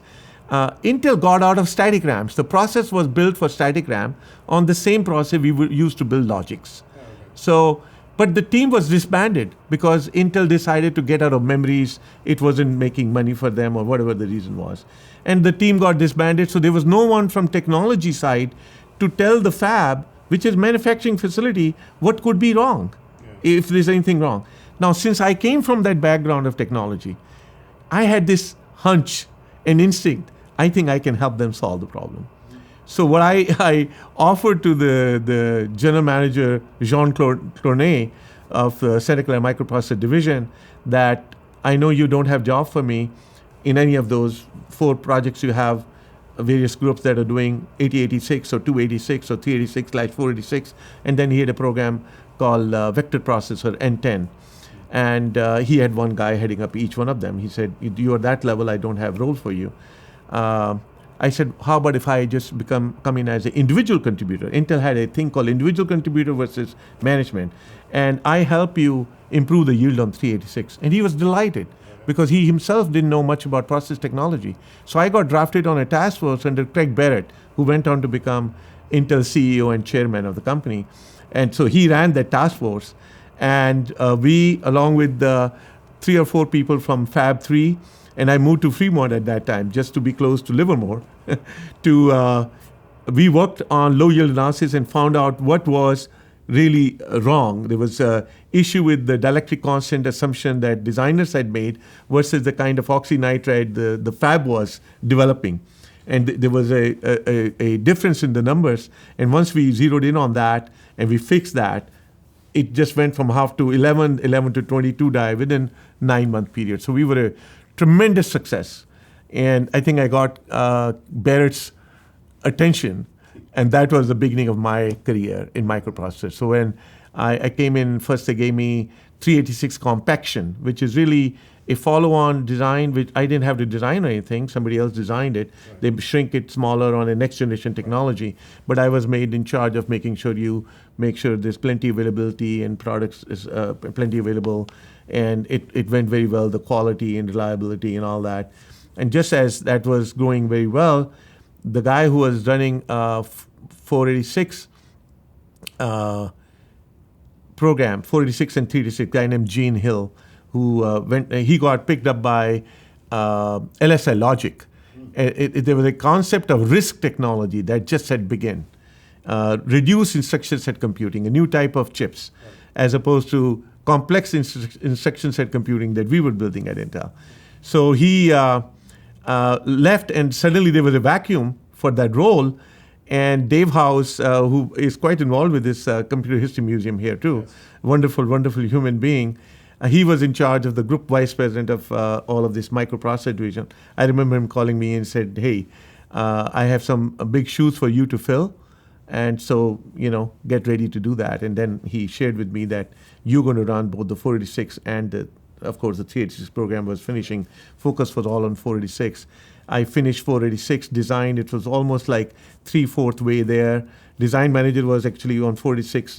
Speaker 2: Intel got out of static RAMs. The process was built for static RAM on the same process we used to build logics. Oh, okay. So, but the team was disbanded because Intel decided to get out of memories. It wasn't making money for them or whatever the reason was. And the team got disbanded. So there was no one from technology side to tell the fab, which is manufacturing facility, what could be wrong. Yeah. if there's anything wrong. Now, since I came from that background of technology, I had this hunch and instinct. I think I can help them solve the problem. So what I offered to the general manager, Jean Clournay of the Santa Clara Microprocessor Division, that I know you don't have job for me in any of those 4 projects you have, various groups that are doing 8086 or 286 or 386/486. And then he had a program called Vector Processor N10. And he had one guy heading up each one of them. He said, you are that level, I don't have roles for you. I said, how about if I just come in as an individual contributor? Intel had a thing called individual contributor versus management. And I help you improve the yield on 386. And he was delighted because he himself didn't know much about process technology. So I got drafted on a task force under Craig Barrett, who went on to become Intel CEO and chairman of the company. And so he ran that task force. And we, along with the 3 or 4 people from Fab 3, and I moved to Fremont at that time just to be close to Livermore, we worked on low yield analysis and found out what was really wrong. There was an issue with the dielectric constant assumption that designers had made versus the kind of oxynitride the fab was developing. And there was a difference in the numbers. And once we zeroed in on that and we fixed that, it just went from half to 11 to 22 die within 9-month period. So we were a tremendous success. And I think I got Barrett's attention. And that was the beginning of my career in microprocessors. So when I came in, first they gave me 386 compaction, which is really a follow-on design, which I didn't have to design or anything. Somebody else designed it. Right. They shrink it smaller on a next generation technology. But I was made in charge of making sure you make sure there's plenty availability and products is plenty available. And it went very well, the quality and reliability and all that. And just as that was going very well, the guy who was running 486 program, 486 and 386, a guy named Gene Hill, who he got picked up by LSI Logic. There was a concept of RISC technology that just had begun. Reduced instruction set computing, a new type of chips, as opposed to complex instruction set computing that we were building at Intel. So he left, and suddenly there was a vacuum for that role. And Dave House, who is quite involved with this Computer History Museum here too, yes. Wonderful, wonderful human being. He was in charge of the group vice president of all of this microprocessor division. I remember him calling me and said, hey, I have some big shoes for you to fill. And so, get ready to do that. And then he shared with me that you're going to run both the 486 and of course, the 386 program was finishing. Focus was all on 486. I finished 486, designed. It was almost like 3/4 way there. Design manager was actually on 486,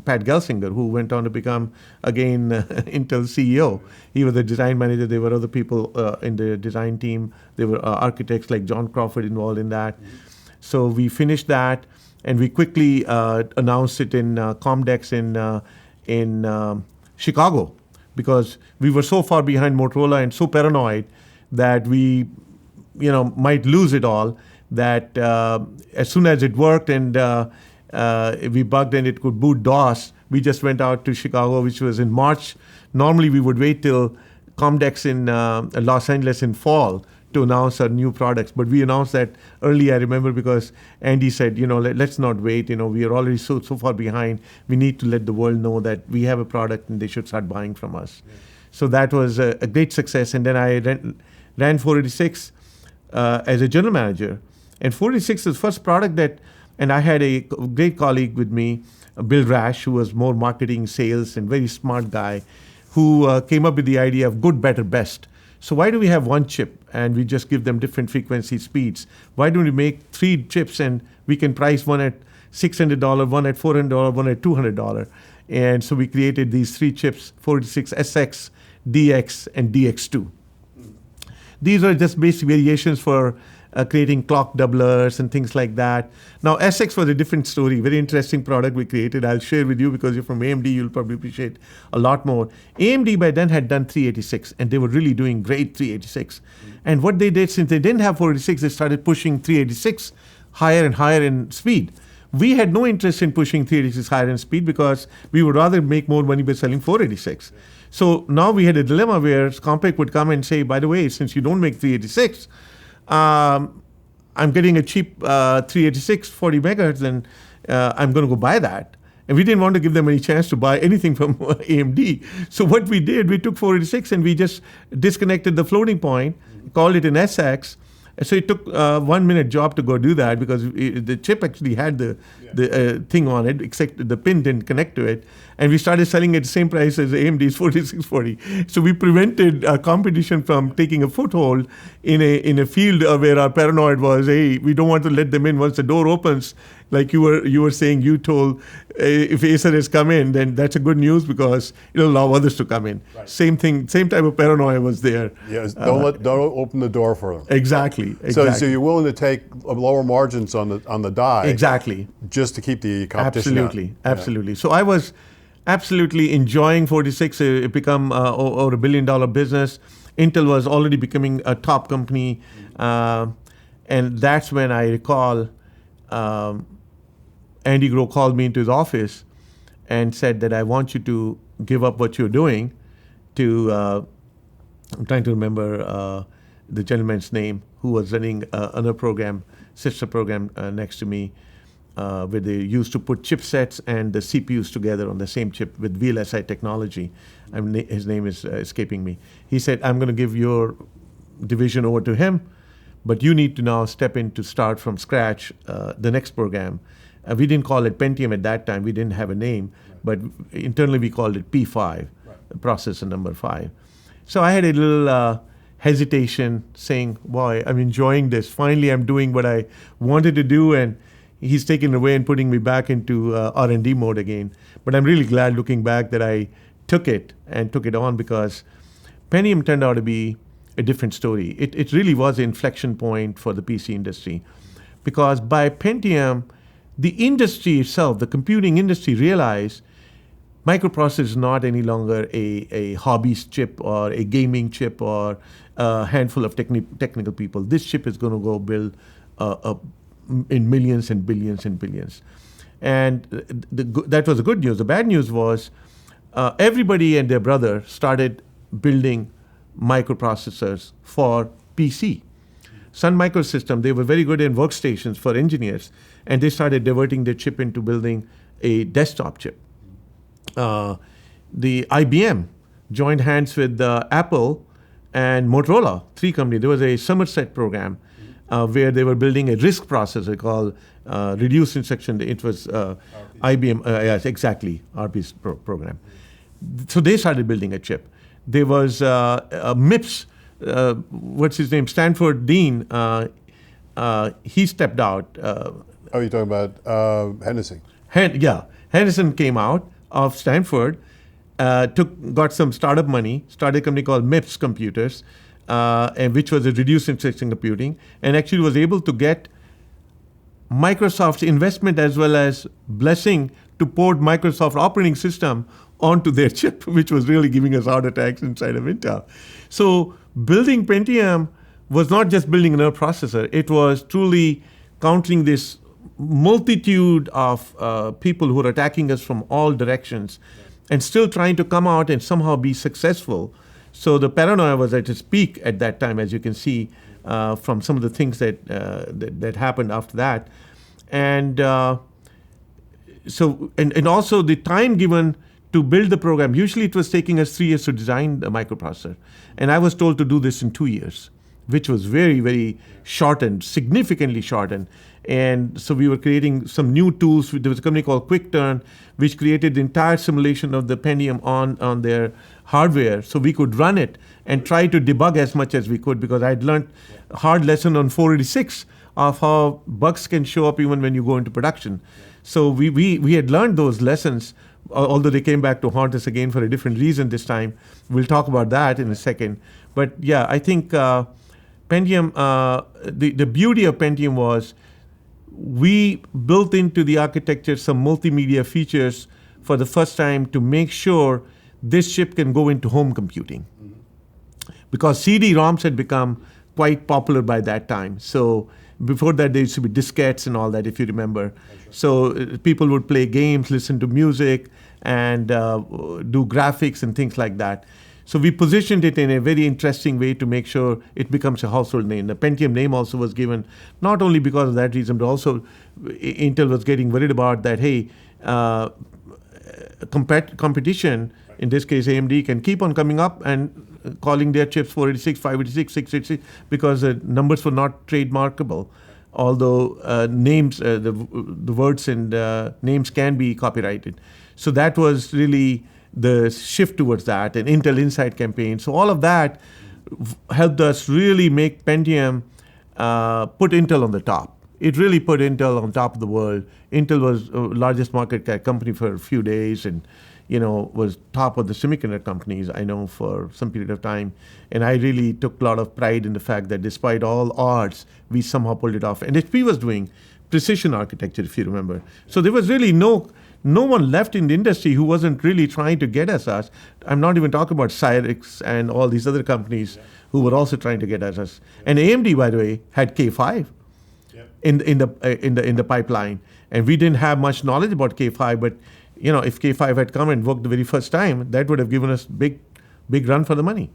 Speaker 2: Pat Gelsinger, who went on to become, again, Intel CEO. He was the design manager. There were other people in the design team. There were architects like John Crawford involved in that. Mm-hmm. So we finished that, and we quickly announced it in Comdex in Chicago, because we were so far behind Motorola and so paranoid that we, might lose it all, that as soon as it worked and we bugged and it could boot DOS, we just went out to Chicago, which was in March. Normally we would wait till Comdex in Los Angeles in fall to announce our new products. But we announced that early, I remember, because Andy said, let's not wait. We are already so far behind. We need to let the world know that we have a product and they should start buying from us. Yeah. So that was a great success. And then I ran 486 as a general manager. And 486 is the first product and I had a great colleague with me, Bill Rash, who was more marketing, sales, and very smart guy, who came up with the idea of good, better, best. So why do we have one chip and we just give them different frequency speeds? Why don't we make 3 chips and we can price one at $600, one at $400, one at $200? And so we created these 3 chips, 486 SX, DX, and DX2. These are just basic variations for creating clock doublers and things like that. Now, SX was a different story, very interesting product we created. I'll share with you because you're from AMD, you'll probably appreciate a lot more. AMD by then had done 386, and they were really doing great 386. Mm-hmm. And what they did, since they didn't have 486, they started pushing 386 higher and higher in speed. We had no interest in pushing 386 higher in speed because we would rather make more money by selling 486. So now we had a dilemma where Compaq would come and say, by the way, since you don't make 386, I'm getting a cheap 386 40 megahertz, and I'm going to go buy that. And we didn't want to give them any chance to buy anything from AMD. So what we did, we took 486 and we just disconnected the floating point, called it an SX. So it took 1 minute job to go do that because the chip actually had the thing on it, except the pin didn't connect to it. And we started selling at the same price as AMD's 4640. So we prevented competition from taking a foothold in a field where our paranoid was, hey, we don't want to let them in once the door opens. Like you were saying, you told if Acer has come in, then that's a good news because it'll allow others to come in. Right. Same thing, same type of paranoia was there.
Speaker 1: Yes, don't open the door for them.
Speaker 2: Exactly.
Speaker 1: So you're willing to take lower margins on the die.
Speaker 2: Exactly.
Speaker 1: Just to keep the competition out.
Speaker 2: Absolutely. So I was absolutely enjoying 46. It become over $1 billion business. Intel was already becoming a top company, and that's when I recall. Andy Grove called me into his office and said that I want you to give up what you're doing to, I'm trying to remember the gentleman's name who was running another program, sister program next to me, where they used to put chipsets and the CPUs together on the same chip with VLSI technology. His name is escaping me. He said, I'm going to give your division over to him, but you need to now step in to start from scratch the next program. We didn't call it Pentium at that time. We didn't have a name, but internally we called it P5, processor number 5. So I had a little hesitation saying, boy, I'm enjoying this. Finally, I'm doing what I wanted to do, and he's taking away and putting me back into R&D mode again. But I'm really glad looking back that I took it on because Pentium turned out to be a different story. It really was an inflection point for the PC industry because by Pentium, the industry itself, the computing industry realized microprocessor is not any longer a hobbyist chip or a gaming chip or a handful of technical people. This chip is going to go build in millions and billions and billions. And that was the good news. The bad news was everybody and their brother started building microprocessors for PC. Sun Microsystem, they were very good in workstations for engineers, and they started diverting their chip into building a desktop chip. The IBM joined hands with Apple and Motorola, 3 companies. There was a Somerset program where they were building a RISC processor called reduced instruction. It was IBM, yes, exactly, RP's program. So they started building a chip. There was MIPS, what's his name, Stanford Dean, he stepped out.
Speaker 1: You're talking about Hennessy.
Speaker 2: Henderson came out of Stanford, got some startup money, started a company called MIPS Computers, and which was a reduced instruction computing, and actually was able to get Microsoft's investment as well as blessing to port Microsoft operating system onto their chip, which was really giving us heart attacks inside of Intel. So building Pentium was not just building another processor. It was truly countering this multitude of people who are attacking us from all directions and still trying to come out and somehow be successful. So the paranoia was at its peak at that time, as you can see from some of the things that happened after that. And and also the time given to build the program, usually it was taking us 3 years to design the microprocessor. And I was told to do this in 2 years, which was very, very shortened, significantly shortened. And so we were creating some new tools. There was a company called QuickTurn, which created the entire simulation of the Pentium on their hardware, so we could run it and try to debug as much as we could, because I'd learned a hard lesson on 486 of how bugs can show up even when you go into production. So we had learned those lessons, although they came back to haunt us again for a different reason this time. We'll talk about that in a second. But yeah, I think Pentium, the beauty of Pentium was we built into the architecture some multimedia features for the first time to make sure this chip can go into home computing. Because CD-ROMs had become quite popular by that time. So Before that, there used to be diskettes and all that, if you remember. So people would play games, listen to music, and do graphics and things like that. So we positioned it in a very interesting way to make sure it becomes a household name. The Pentium name also was given not only because of that reason, but also Intel was getting worried about that, hey, competition, in this case AMD, can keep on coming up and calling their chips 486, 586, 686, because the numbers were not trademarkable. Although names, the words and names can be copyrighted. So that was really the shift towards that, and Intel Inside campaign. So all of that helped us really make Pentium put Intel on the top. It really put Intel on top of the world. Intel was the largest market cap company for a few days, and was top of the semiconductor companies, I know, for some period of time. And I really took a lot of pride in the fact that despite all odds, we somehow pulled it off. And HP was doing precision architecture, if you remember. So there was really no one left in the industry who wasn't really trying to get at us. I'm not even talking about Cyrix and all these other companies who were also trying to get at us. And AMD, by the way, had K5 in the pipeline. And we didn't have much knowledge about K5, but if K5 had come and worked the very first time, that would have given us big run for the money.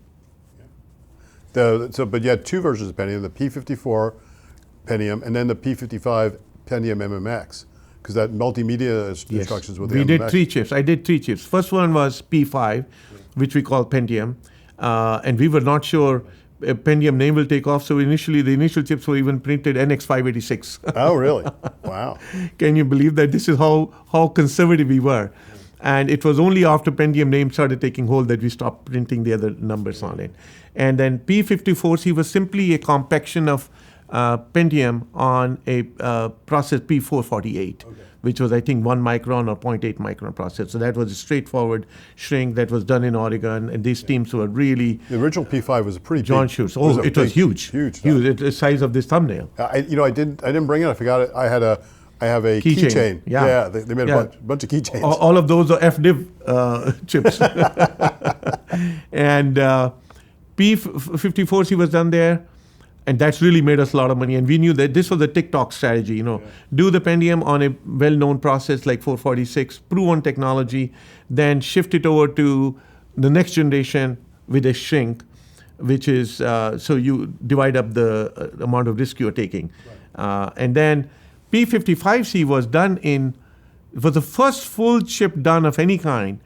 Speaker 1: But you had two versions of Pentium, the P54 Pentium and then the P55 Pentium MMX, because that multimedia instructions with the MMX.
Speaker 2: We did 3 chips. I did 3 chips. First one was P5, which we call Pentium, and we were not sure a Pentium name will take off. So initially, the initial chips were even printed NX586.
Speaker 1: Oh, really? Wow.
Speaker 2: Can you believe that? This is how conservative we were. And it was only after Pentium name started taking hold that we stopped printing the other numbers on it. And then P54C was simply a compaction of Pentium on a process P448, which was, I think, 1 micron or 0.8 micron process. So that was a straightforward shrink that was done in Oregon, and these teams were really...
Speaker 1: The original P5 was a pretty big...
Speaker 2: John Schultz. Oh, it was huge.
Speaker 1: Huge.
Speaker 2: It's the size of this thumbnail.
Speaker 1: I didn't bring it. I forgot it. I have a keychain.
Speaker 2: Yeah.
Speaker 1: They made a bunch of keychains.
Speaker 2: All of those are FDIV chips. And P54C was done there. And that's really made us a lot of money. And we knew that this was a TikTok strategy, do the Pentium on a well-known process like 446, prove on technology, then shift it over to the next generation with a shrink, which is, so you divide up the amount of risk you're taking. Right. And then P55C was done it was the first full chip done of any kind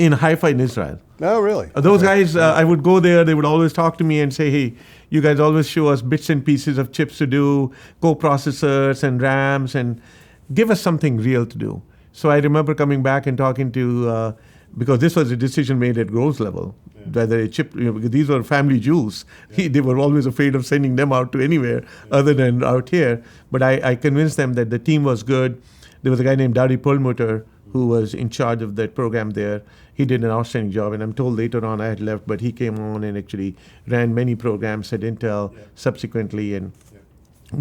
Speaker 2: in Haifa in Israel.
Speaker 1: Oh, really?
Speaker 2: Those guys, I would go there, they would always talk to me and say, hey, you guys always show us bits and pieces of chips to do, co-processors and RAMs, and give us something real to do. So I remember coming back and talking to, because this was a decision made at Groves level, whether a chip, because these were family jewels. They were always afraid of sending them out to anywhere other than out here. But I convinced them that the team was good. There was a guy named Dari Perlmutter who was in charge of that program there. He did an outstanding job, and I'm told later on I had left, but he came on and actually ran many programs at Intel subsequently and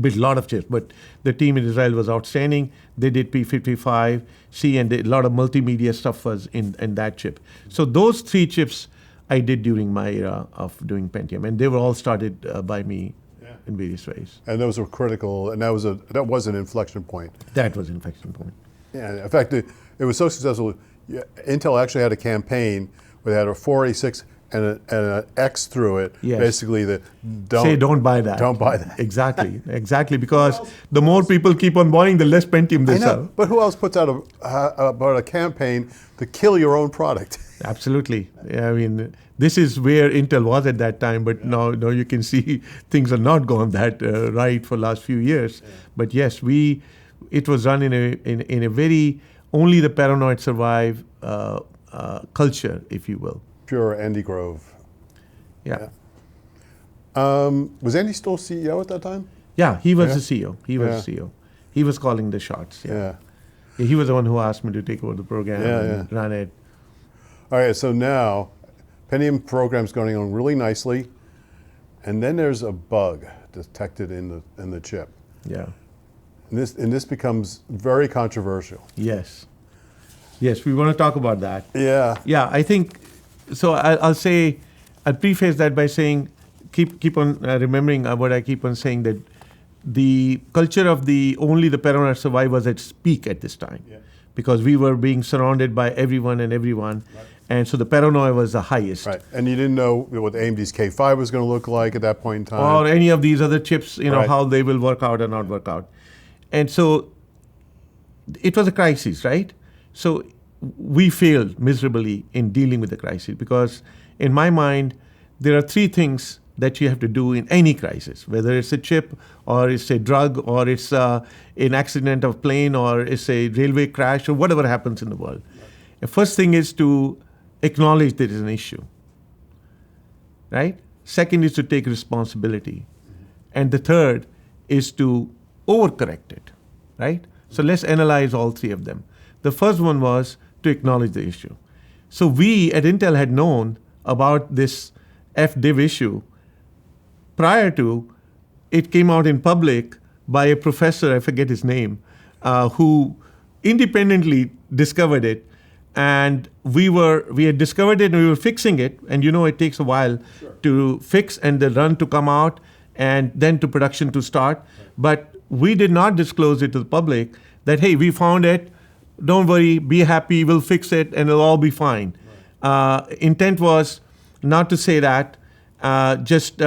Speaker 2: built a lot of chips. But the team in Israel was outstanding. They did P55C, and a lot of multimedia stuff was in that chip. So those 3 chips I did during my era of doing Pentium, and they were all started by me in various ways.
Speaker 1: And those were critical, and that was an inflection point.
Speaker 2: That was an inflection point.
Speaker 1: Yeah, in fact, it was so successful. Intel actually had a campaign where they had a 486 and an X through it.
Speaker 2: Yes.
Speaker 1: Basically,
Speaker 2: don't buy that.
Speaker 1: Don't buy that.
Speaker 2: Exactly, because the more people keep on buying, the less Pentium they sell.
Speaker 1: But who else puts out about a campaign to kill your own product?
Speaker 2: Absolutely. I mean, this is where Intel was at that time, but now you can see things are not gone that right for the last few years. Yeah. But yes, it was run in a very only the paranoid survive culture, if you will.
Speaker 1: Pure Andy Grove.
Speaker 2: Yeah.
Speaker 1: Was Andy still CEO at that time?
Speaker 2: Yeah, he was the CEO. He was the CEO. He was calling the shots. Yeah. He was the one who asked me to take over the program and run it.
Speaker 1: All right, so now Pentium program's going on really nicely, and then there's a bug detected in the chip.
Speaker 2: Yeah.
Speaker 1: And this becomes very controversial.
Speaker 2: Yes, we want to talk about that.
Speaker 1: Yeah.
Speaker 2: Yeah, I think, so I'll preface that by saying, keep on remembering what I keep on saying, that the culture of only the paranoia survive was at its peak at this time, because we were being surrounded by everyone and everyone, and so the paranoia was the highest.
Speaker 1: Right, and you didn't know what AMD's K5 was going to look like at that point in time,
Speaker 2: or any of these other chips, how they will work out or not work out, and so it was a crisis, right? So we failed miserably in dealing with the crisis, because in my mind, there are three things that you have to do in any crisis, whether it's a chip or it's a drug or it's an accident of plane or it's a railway crash or whatever happens in the world. The first thing is to acknowledge there is an issue, right? Second is to take responsibility. And the third is to overcorrect it, right? So let's analyze all three of them. The first one was to acknowledge the issue. So we at Intel had known about this FDiv issue prior to it came out in public by a professor, I forget his name, who independently discovered it. And we had discovered it and we were fixing it. And it takes a while to fix and the run to come out and then to production to start. But we did not disclose it to the public that, hey, we found it, don't worry, be happy, we'll fix it and it'll all be fine. Intent was not to say that, just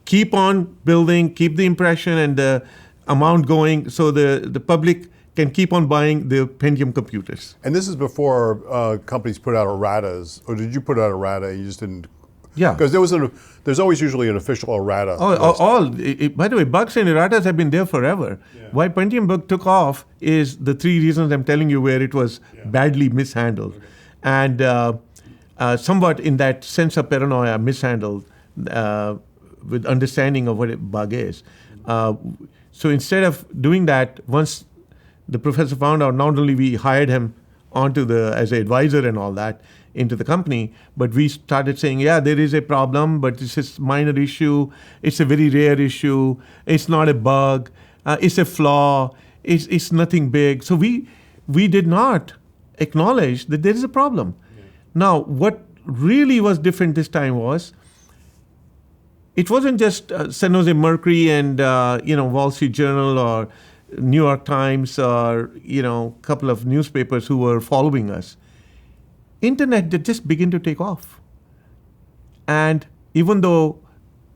Speaker 2: keep on building, keep the impression and the amount going so the public can keep on buying the Pentium computers.
Speaker 1: And this is before companies put out erratas, or did you put out errata and you just didn't?
Speaker 2: Yeah.
Speaker 1: Because there's always usually an official errata.
Speaker 2: By the way, bugs and erratas have been there forever. Yeah. Why Pentium bug took off is the three reasons I'm telling you where it was badly mishandled. Okay. And somewhat in that sense of paranoia, mishandled with understanding of what a bug is. So instead of doing that, once the professor found out, not only we hired him as an advisor and all that into the company, but we started saying, there is a problem, but it's a minor issue. It's a very rare issue. It's not a bug. It's a flaw. It's nothing big. So we did not acknowledge that there is a problem. Yeah. Now, what really was different this time was, it wasn't just San Jose Mercury and Wall Street Journal or New York Times or a couple of newspapers who were following us. Internet did just begin to take off. And even though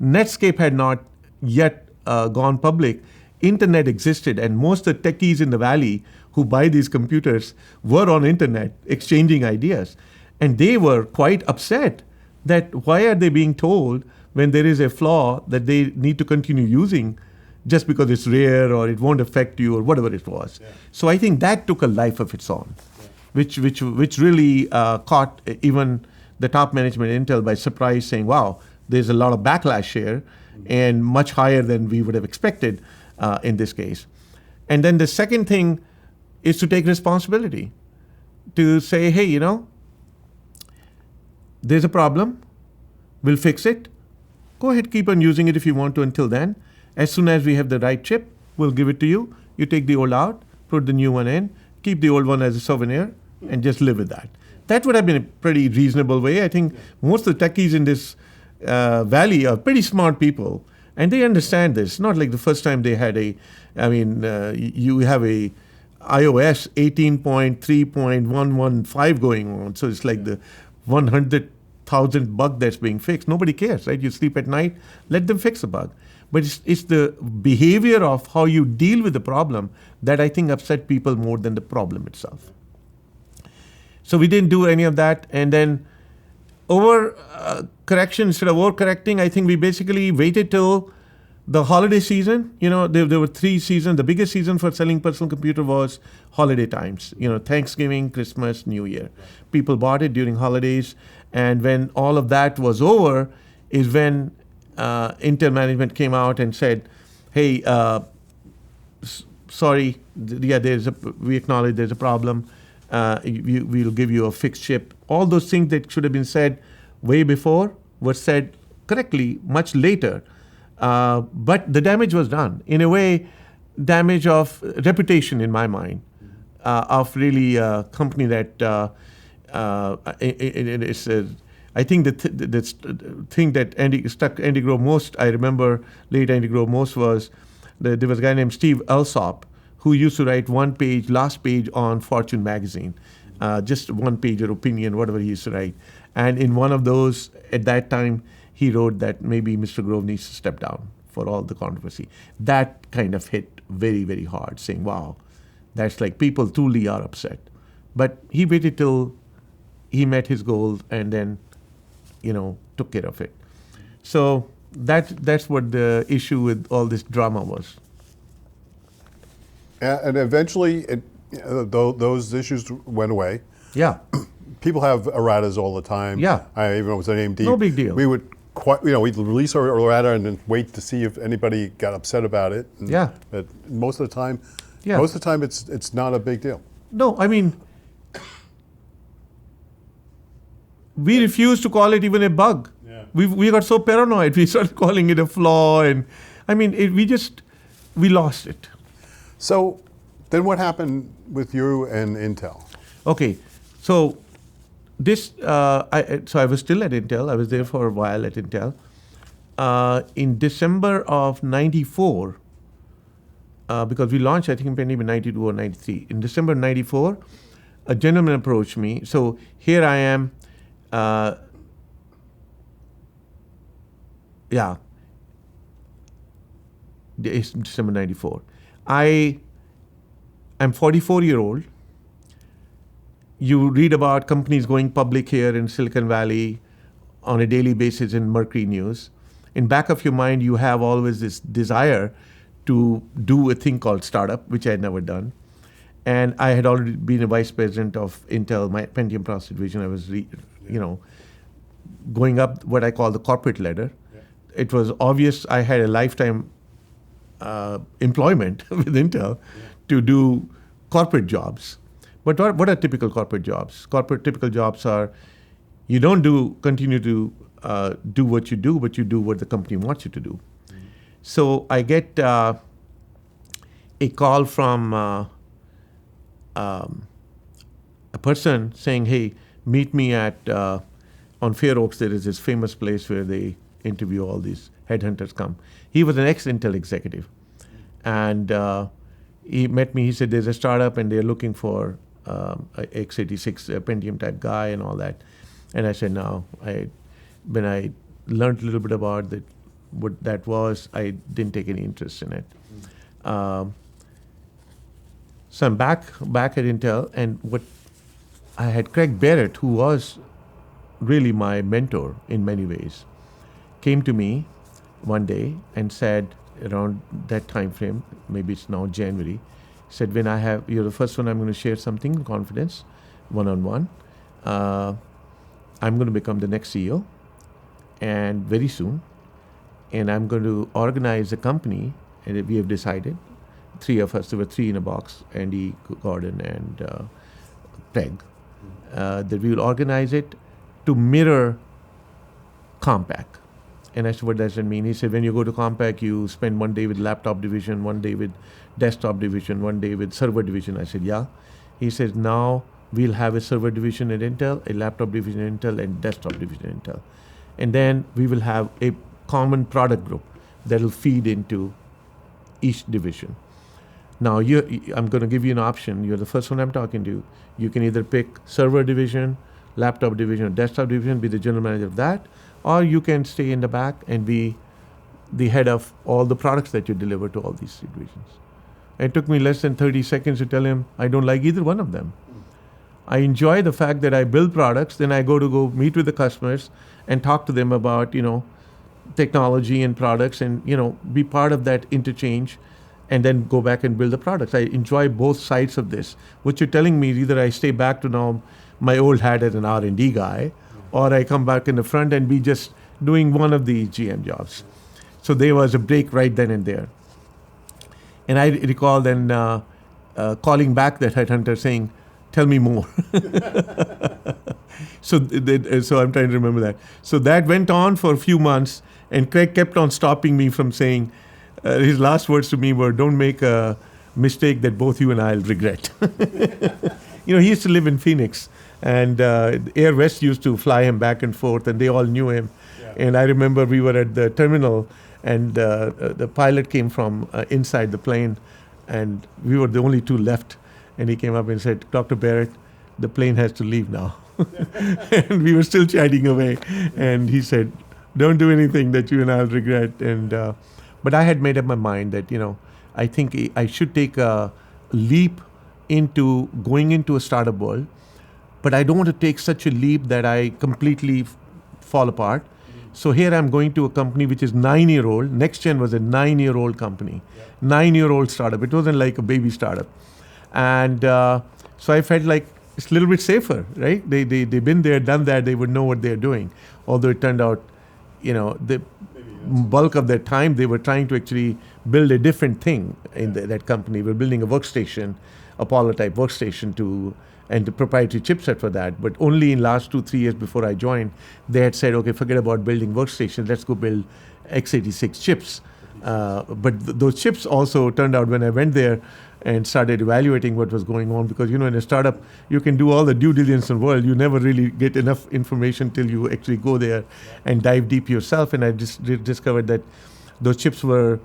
Speaker 2: Netscape had not yet gone public, Internet existed, and most of the techies in the Valley who buy these computers were on Internet exchanging ideas. And they were quite upset that why are they being told when there is a flaw that they need to continue using just because it's rare or it won't affect you or whatever it was. Yeah. So I think that took a life of its own, which really caught even the top management at Intel by surprise, saying, wow, there's a lot of backlash here and much higher than we would have expected in this case. And then the second thing is to take responsibility, to say, hey, there's a problem, we'll fix it. Go ahead, keep on using it if you want to until then. As soon as we have the right chip, we'll give it to you. You take the old out, put the new one in, keep the old one as a souvenir, and just live with that. That would have been a pretty reasonable way. I think most of the techies in this valley are pretty smart people, and they understand this. Not like the first time they had you have a iOS 18.3.115 going on, so it's like the 100,000 bug that's being fixed. Nobody cares, right? You sleep at night, let them fix the bug. But it's the behavior of how you deal with the problem that I think upset people more than the problem itself. So we didn't do any of that. And then correction, instead of overcorrecting, I think we basically waited till the holiday season. There were 3 seasons. The biggest season for selling personal computer was holiday times. Thanksgiving, Christmas, New Year. People bought it during holidays. And when all of that was over is when Intel management came out and said, hey, sorry, we acknowledge there's a problem. We'll give you a fixed chip. All those things that should have been said way before were said correctly much later. But the damage was done. In a way, damage of reputation in my mind, of really a company that I think the thing that stuck Andy Grove most, I remember late Andy Grove most, was There was a guy named Steve Alsop who used to write last page on Fortune magazine, just one page or opinion, whatever he used to write. And in one of those, at that time, he wrote that maybe Mr. Grove needs to step down for all the controversy. That kind of hit very, very hard, saying, wow, that's like people truly are upset. But he waited till he met his goal and then, took care of it. So that's what the issue with all this drama was.
Speaker 1: And eventually, those issues went away.
Speaker 2: Yeah.
Speaker 1: People have erratas all the time.
Speaker 2: Yeah.
Speaker 1: I even was at AMD.
Speaker 2: No big deal.
Speaker 1: We would we'd release our errata and then wait to see if anybody got upset about it. And,
Speaker 2: Yeah.
Speaker 1: But most of the time,
Speaker 2: Yeah.
Speaker 1: it's not a big deal.
Speaker 2: No, I mean, we refused to call it even a bug.
Speaker 1: Yeah.
Speaker 2: We got so paranoid, we started calling it a flaw, and I mean, we lost it.
Speaker 1: So then what happened with you and Intel?
Speaker 2: Okay, so I was still at Intel. I was there for a while at Intel. In December of '94, because we launched, I think, Pentium in '92 or '93. In December '94, a gentleman approached me. So here I am. It's December '94. I'm 44-year-old. You read about companies going public here in Silicon Valley on a daily basis in Mercury News. In back of your mind, you have always this desire to do a thing called startup, which I had never done. And I had already been a vice president of Intel, my Pentium process division. I was, going up what I call the corporate ladder. Yeah. It was obvious I had a lifetime employment with Intel to do corporate jobs. But what are typical corporate jobs? Typical jobs are you don't continue to do what you do, but you do what the company wants you to do. Mm-hmm. So I get a call from a person saying, hey, meet me at, on Fair Oaks, there is this famous place where they interview all these headhunters come. He was an ex-Intel executive. And he met me, he said, there's a startup and they're looking for a x86 Pentium type guy and all that. And I said, no. When I learned a little bit about what that was, I didn't take any interest in it. So I'm back at Intel, and what I had Craig Barrett, who was really my mentor in many ways, came to me one day and said, around that time frame, maybe it's now January, said, when you're the first one, I'm going to share something in confidence, one-on-one. I'm going to become the next CEO, and very soon, and I'm going to organize a company, and we have decided, three of us, there were three in a box, Andy, Gordon, and Craig, that we will organize it to mirror Compaq. And I said, what does that mean? He said, when you go to Compaq, you spend one day with laptop division, one day with desktop division, one day with server division. I said, yeah. He says, now we'll have a server division at Intel, a laptop division at Intel, and desktop division at Intel. And then we will have a common product group that will feed into each division. Now, I'm going to give you an option. You're the first one I'm talking to. You can either pick server division, laptop division, or desktop division, be the general manager of that, or you can stay in the back and be the head of all the products that you deliver to all these divisions. It took me less than 30 seconds to tell him I don't like either one of them. I enjoy the fact that I build products, then I go meet with the customers and talk to them about, technology and products and, be part of that interchange and then go back and build the products. I enjoy both sides of this. What you're telling me is either I stay back to now my old hat as an R&D guy, or I come back in the front and be just doing one of the GM jobs. So there was a break right then and there. And I recall then calling back that headhunter saying, tell me more. So I'm trying to remember that. So that went on for a few months, and Craig kept on stopping me from saying, his last words to me were, don't make a mistake that both you and I will regret. He used to live in Phoenix, and Air West used to fly him back and forth, and they all knew him. Yeah. And I remember we were at the terminal, and the pilot came from inside the plane, and we were the only two left. And he came up and said, "Dr. Barrett, the plane has to leave now." And we were still chatting away. And he said, "Don't do anything that you and I'll regret." And but I had made up my mind that, I think I should take a leap into going into a startup world, but I don't want to take such a leap that I completely fall apart. So here I'm going to a company which is 9-year-old. Nexgen was a 9-year-old company, 9-year-old startup. It wasn't like a baby startup. And so I felt like it's a little bit safer, right? They've been there, done that. They would know what they're doing. Although it turned out, the bulk of their time, they were trying to actually build a different thing in that company. We're building a workstation, Apollo-type workstation and the proprietary chipset for that. But only in last 2-3 years before I joined, they had said, okay, forget about building workstations. Let's go build x86 chips. But those chips also turned out when I went there and started evaluating what was going on, because in a startup you can do all the due diligence in the world, you never really get enough information till you actually go there and dive deep yourself. And I just discovered that those chips were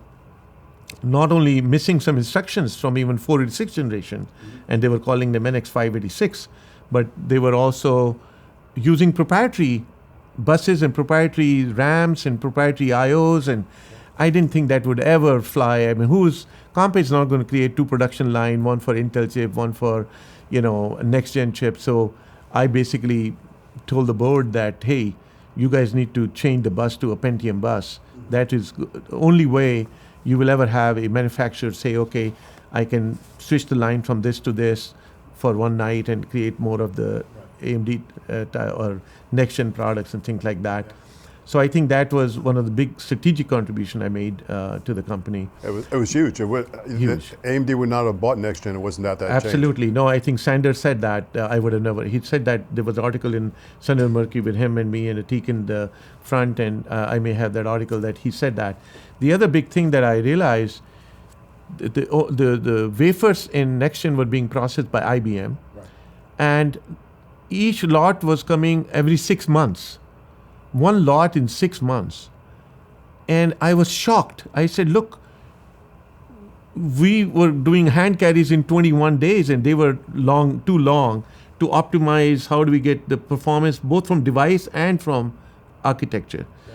Speaker 2: not only missing some instructions from even 486 generation, and they were calling them NX586, but they were also using proprietary buses and proprietary RAMs and proprietary IOs, and I didn't think that would ever fly. I mean, Compay is not going to create 2 production line, one for Intel chip, one for, next-gen chip. So I basically told the board that, hey, you guys need to change the bus to a Pentium bus. That is the only way you will ever have a manufacturer say, okay, I can switch the line from this to this for one night and create more of the AMD or next-gen products and things like that. So I think that was one of the big strategic contribution I made to the company.
Speaker 1: It was huge.
Speaker 2: Huge.
Speaker 1: AMD would not have bought Nexgen. It wasn't that
Speaker 2: Absolutely.
Speaker 1: change.
Speaker 2: No, I think Sanders said that. I would have never. He said that there was an article in Sunday Mercury with him and me and a teak in the front, and I may have that article that he said that. The other big thing that I realized, the wafers in Nexgen were being processed by IBM,
Speaker 1: Right.
Speaker 2: and each lot was coming every 6 months. One lot in 6 months. And I was shocked. I said, look, we were doing hand carries in 21 days and they were too long to optimize how do we get the performance both from device and from architecture. Yeah.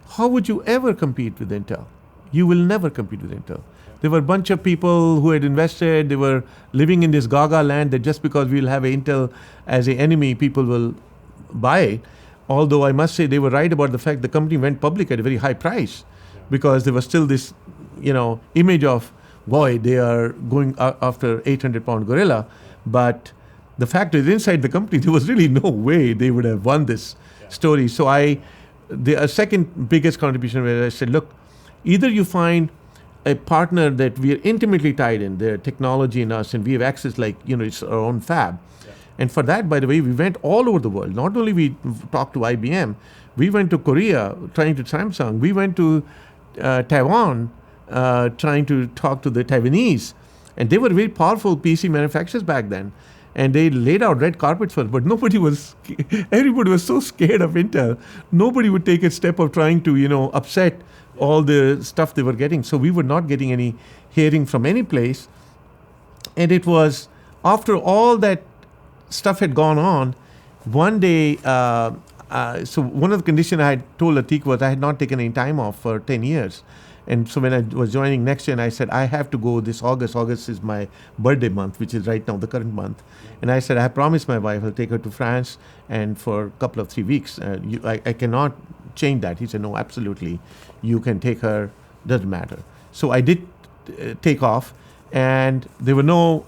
Speaker 2: How would you ever compete with Intel? You will never compete with Intel. Yeah. There were a bunch of people who had invested. They were living in this gaga land that just because we'll have Intel as an enemy, people will buy it. Although I must say they were right about the fact the company went public at a very high price, because there was still this, image of, boy, they are going after 800-pound gorilla. But the fact is, inside the company, there was really no way they would have won this story. So the second biggest contribution where I said, look, either you find a partner that we are intimately tied in, their technology and us, and we have access it's our own fab. And for that, by the way, we went all over the world. Not only we talked to IBM, we went to Korea trying to Samsung. We went to Taiwan trying to talk to the Taiwanese. And they were very powerful PC manufacturers back then. And they laid out red carpets for it. But everybody was so scared of Intel. Nobody would take a step of trying to, upset all the stuff they were getting. So we were not getting any hearing from any place. And it was after all that stuff had gone on, one day, so one of the conditions I had told Atik was I had not taken any time off for 10 years. And so when I was joining Nexgen, I said, I have to go this August. August is my birthday month, which is right now the current month. And I said, I promised my wife I'll take her to France and for a couple of 3 weeks. I cannot change that. He said, no, absolutely. You can take her, doesn't matter. So I did take off, and there were no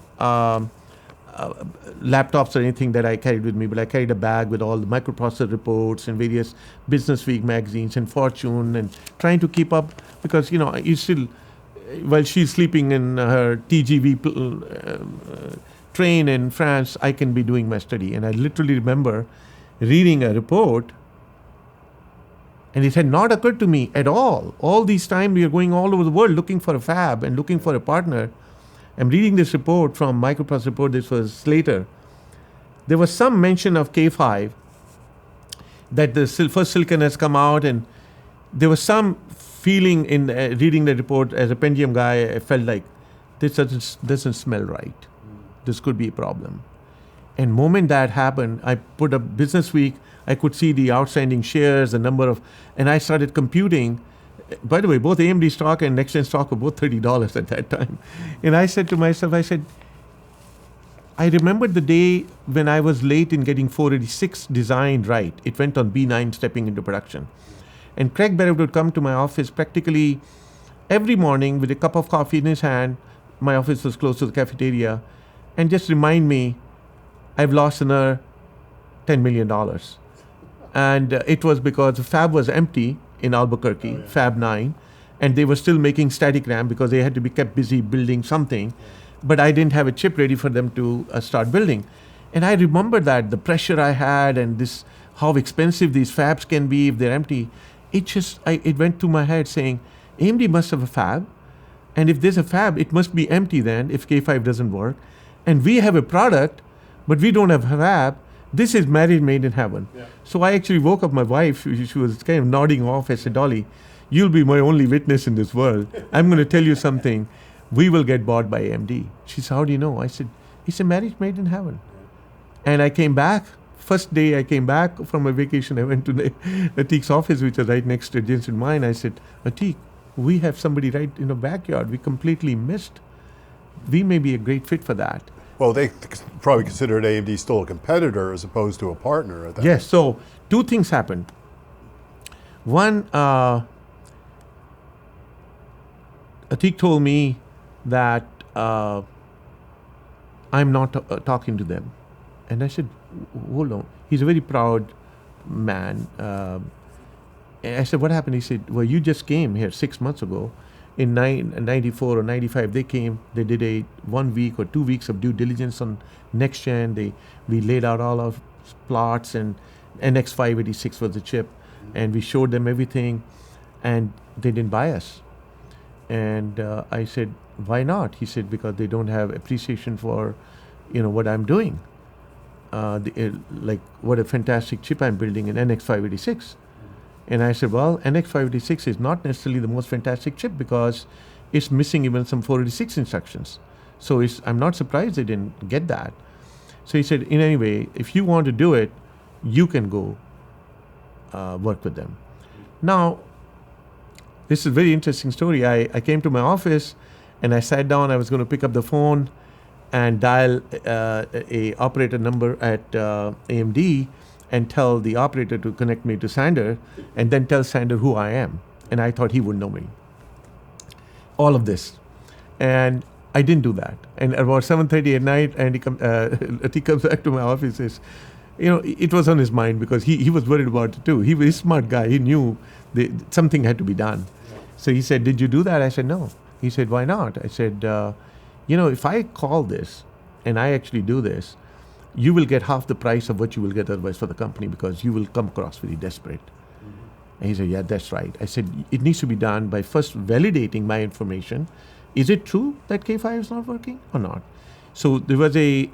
Speaker 2: laptops or anything that I carried with me, but I carried a bag with all the microprocessor reports and various Business Week magazines and Fortune, and trying to keep up, because you still, while she's sleeping in her TGV train in France, I can be doing my study. And I literally remember reading a report, and it had not occurred to me at all. All these time we are going all over the world looking for a fab and looking for a partner. I'm reading this report from Microprocessor report. This was later. There was some mention of K5, that the first silicon has come out, and there was some feeling in reading the report as a Pentium guy, I felt like this doesn't smell right. This could be a problem. And moment that happened, I put up Business Week. I could see the outstanding shares, the number of, and I started computing. By the way, both AMD stock and Nexgen stock were both $30 at that time. And I said to myself, I remembered the day when I was late in getting 486 designed right. It went on B9 stepping into production. And Craig Barrett would come to my office practically every morning with a cup of coffee in his hand. My office was close to the cafeteria, and just remind me, I've lost another $10 million. And it was because the fab was empty in Albuquerque, Fab 9, and they were still making static RAM because they had to be kept busy building something. But I didn't have a chip ready for them to start building. And I remember that, the pressure I had and this, how expensive these fabs can be if they're empty. It went through my head saying, AMD must have a fab. And if there's a fab, it must be empty then if K5 doesn't work. And we have a product, but we don't have a fab. This is marriage made in heaven. Yeah. So I actually woke up my wife. She was kind of nodding off. I said, Dolly, you'll be my only witness in this world. I'm going to tell you something. We will get bought by AMD. She said, how do you know? I said, it's a marriage made in heaven. And I came back. First day I came back from my vacation, I went to Atik's office, which was right next to Jensen mine. I said, Atik, we have somebody right in the backyard. We completely missed. We may be a great fit for that.
Speaker 1: Well, they probably considered AMD still a competitor as opposed to a partner at that
Speaker 2: Yes, so two things happened. One, Atik told me that I'm not talking to them. And I said, hold on. He's a very proud man. And I said, what happened? He said, well, you just came here 6 months ago. In 94 or 95, they came. They did a 1 week or 2 weeks of due diligence on Nexgen. We laid out all our plots, and NX586 was the chip. And we showed them everything, and they didn't buy us. And I said, why not? He said, because they don't have appreciation for, what I'm doing. Like what a fantastic chip I'm building in NX586. And I said, well, NX586 is not necessarily the most fantastic chip because it's missing even some 486 instructions. So I'm not surprised they didn't get that. So he said, in any way, if you want to do it, you can go work with them. Now, this is a very interesting story. I came to my office and I sat down. I was going to pick up the phone and dial a operator number at AMD and tell the operator to connect me to Sander, and then tell Sander who I am. And I thought he would know me. All of this. And I didn't do that. And about 7:30 at night, and he comes back to my office and says, it was on his mind because he was worried about it too. He was a smart guy. He knew something had to be done. So he said, did you do that? I said, no. He said, why not? I said, if I call this and I actually do this, you will get half the price of what you will get otherwise for the company because you will come across very desperate. And he said, yeah, that's right. I said, it needs to be done by first validating my information. Is it true that K5 is not working or not? So there was a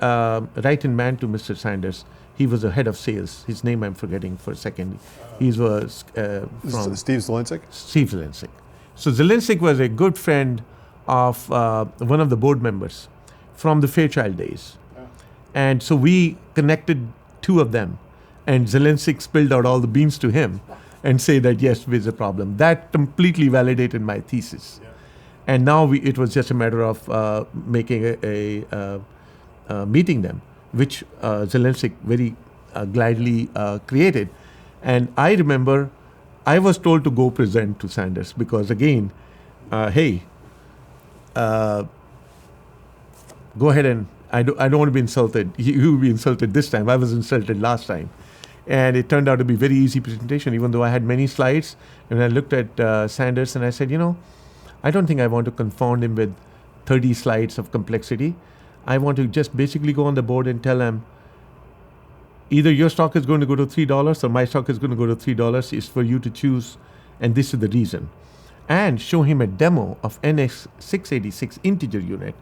Speaker 2: right-hand man to Mr. Sanders. He was the head of sales. His name I'm forgetting for a second. He was from
Speaker 1: Steve Zielinski?
Speaker 2: Steve Zielinski. So Zielinski was a good friend of one of the board members from the Fairchild days. And so we connected two of them, and Zielinski spilled out all the beans to him and say that, yes, there's a problem. That completely validated my thesis. Yeah. And now it was just a matter of making a meeting them, which Zielinski very gladly created. And I remember I was told to go present to Sanders because, again, hey, go ahead and I don't want to be insulted. You will be insulted this time. I was insulted last time. And it turned out to be a very easy presentation, even though I had many slides. And I looked at Sanders and I said, I don't think I want to confound him with 30 slides of complexity. I want to just basically go on the board and tell him, either your stock is going to go to $3 or my stock is going to go to $3. It's for you to choose, and this is the reason. And show him a demo of NX686 integer unit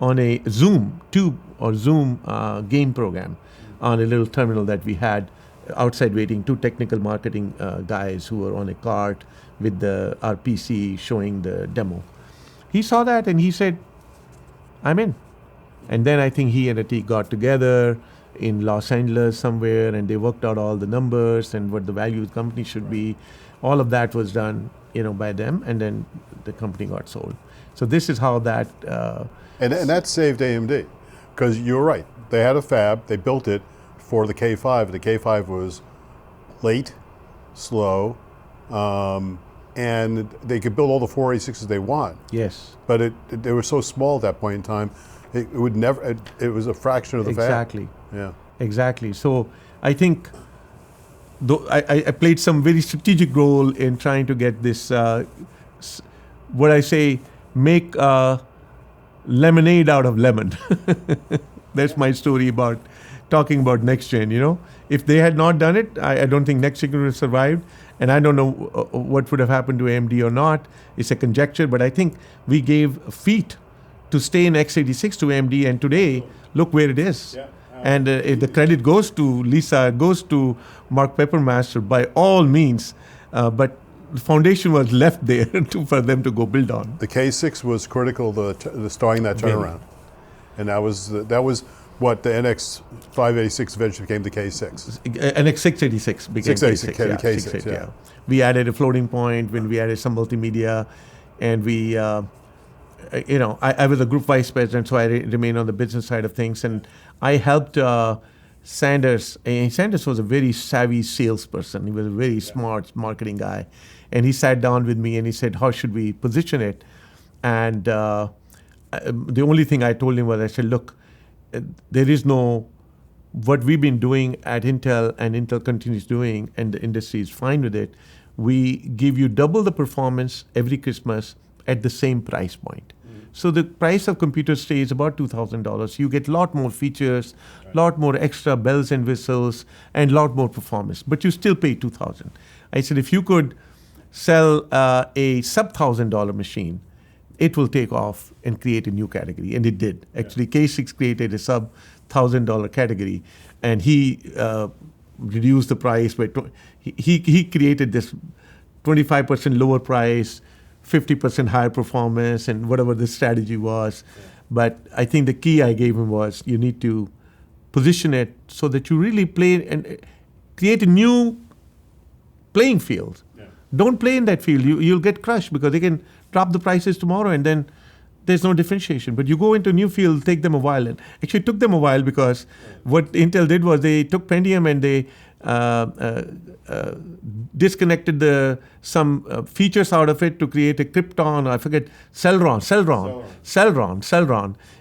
Speaker 2: on a Zoom tube or Zoom game program on a little terminal that we had outside waiting, two technical marketing guys who were on a cart with our PC showing the demo. He saw that and he said, I'm in. And then I think he and Atik got together in Los Angeles somewhere, and they worked out all the numbers and what the value of the company should be. All of that was done, by them, and then the company got sold. So this is how that.
Speaker 1: And that saved AMD, because you're right. They had a fab. They built it for the K5. The K5 was late, slow, and they could build all the 486s they want.
Speaker 2: Yes.
Speaker 1: But they were so small at that point in time. It would never. It was a fraction of the fab.
Speaker 2: Exactly.
Speaker 1: Yeah.
Speaker 2: Exactly. So I think I played some very strategic role in trying to get this. What I say, make lemonade out of lemon. That's my story about talking about Nexgen. If they had not done it, I don't think Nexgen would have survived. And I don't know what would have happened to AMD or not. It's a conjecture, but I think we gave feet to stay in x86 to AMD, and today, look where it is. Yeah. And the credit goes to Lisa, goes to Mark Peppermaster by all means, but the foundation was left there for them to go build on.
Speaker 1: The K6 was critical to starting that turnaround. And that was what the NX 586 eventually became the K6.
Speaker 2: NX 686 became
Speaker 1: 686
Speaker 2: K6.
Speaker 1: K6, yeah.
Speaker 2: We added a floating point when we added some multimedia, and we, I was a group vice president, so I remained on the business side of things, and I helped Sanders. Sanders was a very savvy salesperson. He was a very smart marketing guy, and he sat down with me and he said, "How should we position it?" And the only thing I told him was, I said, "Look, there is no what we've been doing at Intel, and Intel continues doing, and the industry is fine with it. We give you double the performance every Christmas at the same price point." So the price of computer stays about $2,000. You get a lot more features, lot more extra bells and whistles, and a lot more performance, but you still pay $2,000. I said, if you could sell a sub-$1,000 machine, it will take off and create a new category, and it did. Actually, K6 created a sub-$1,000 category, and he reduced the price by he created this 25% lower price, 50% higher performance, and whatever the strategy was. But I think the key I gave him was, you need to position it so that you really play and create a new playing field. Yeah. Don't play in that field. You'll get crushed because they can drop the prices tomorrow and then there's no differentiation. But you go into a new field, take them a while. And actually it took them a while because what Intel did was they took Pentium and they disconnected some features out of it to create a Krypton, I forget, Celeron.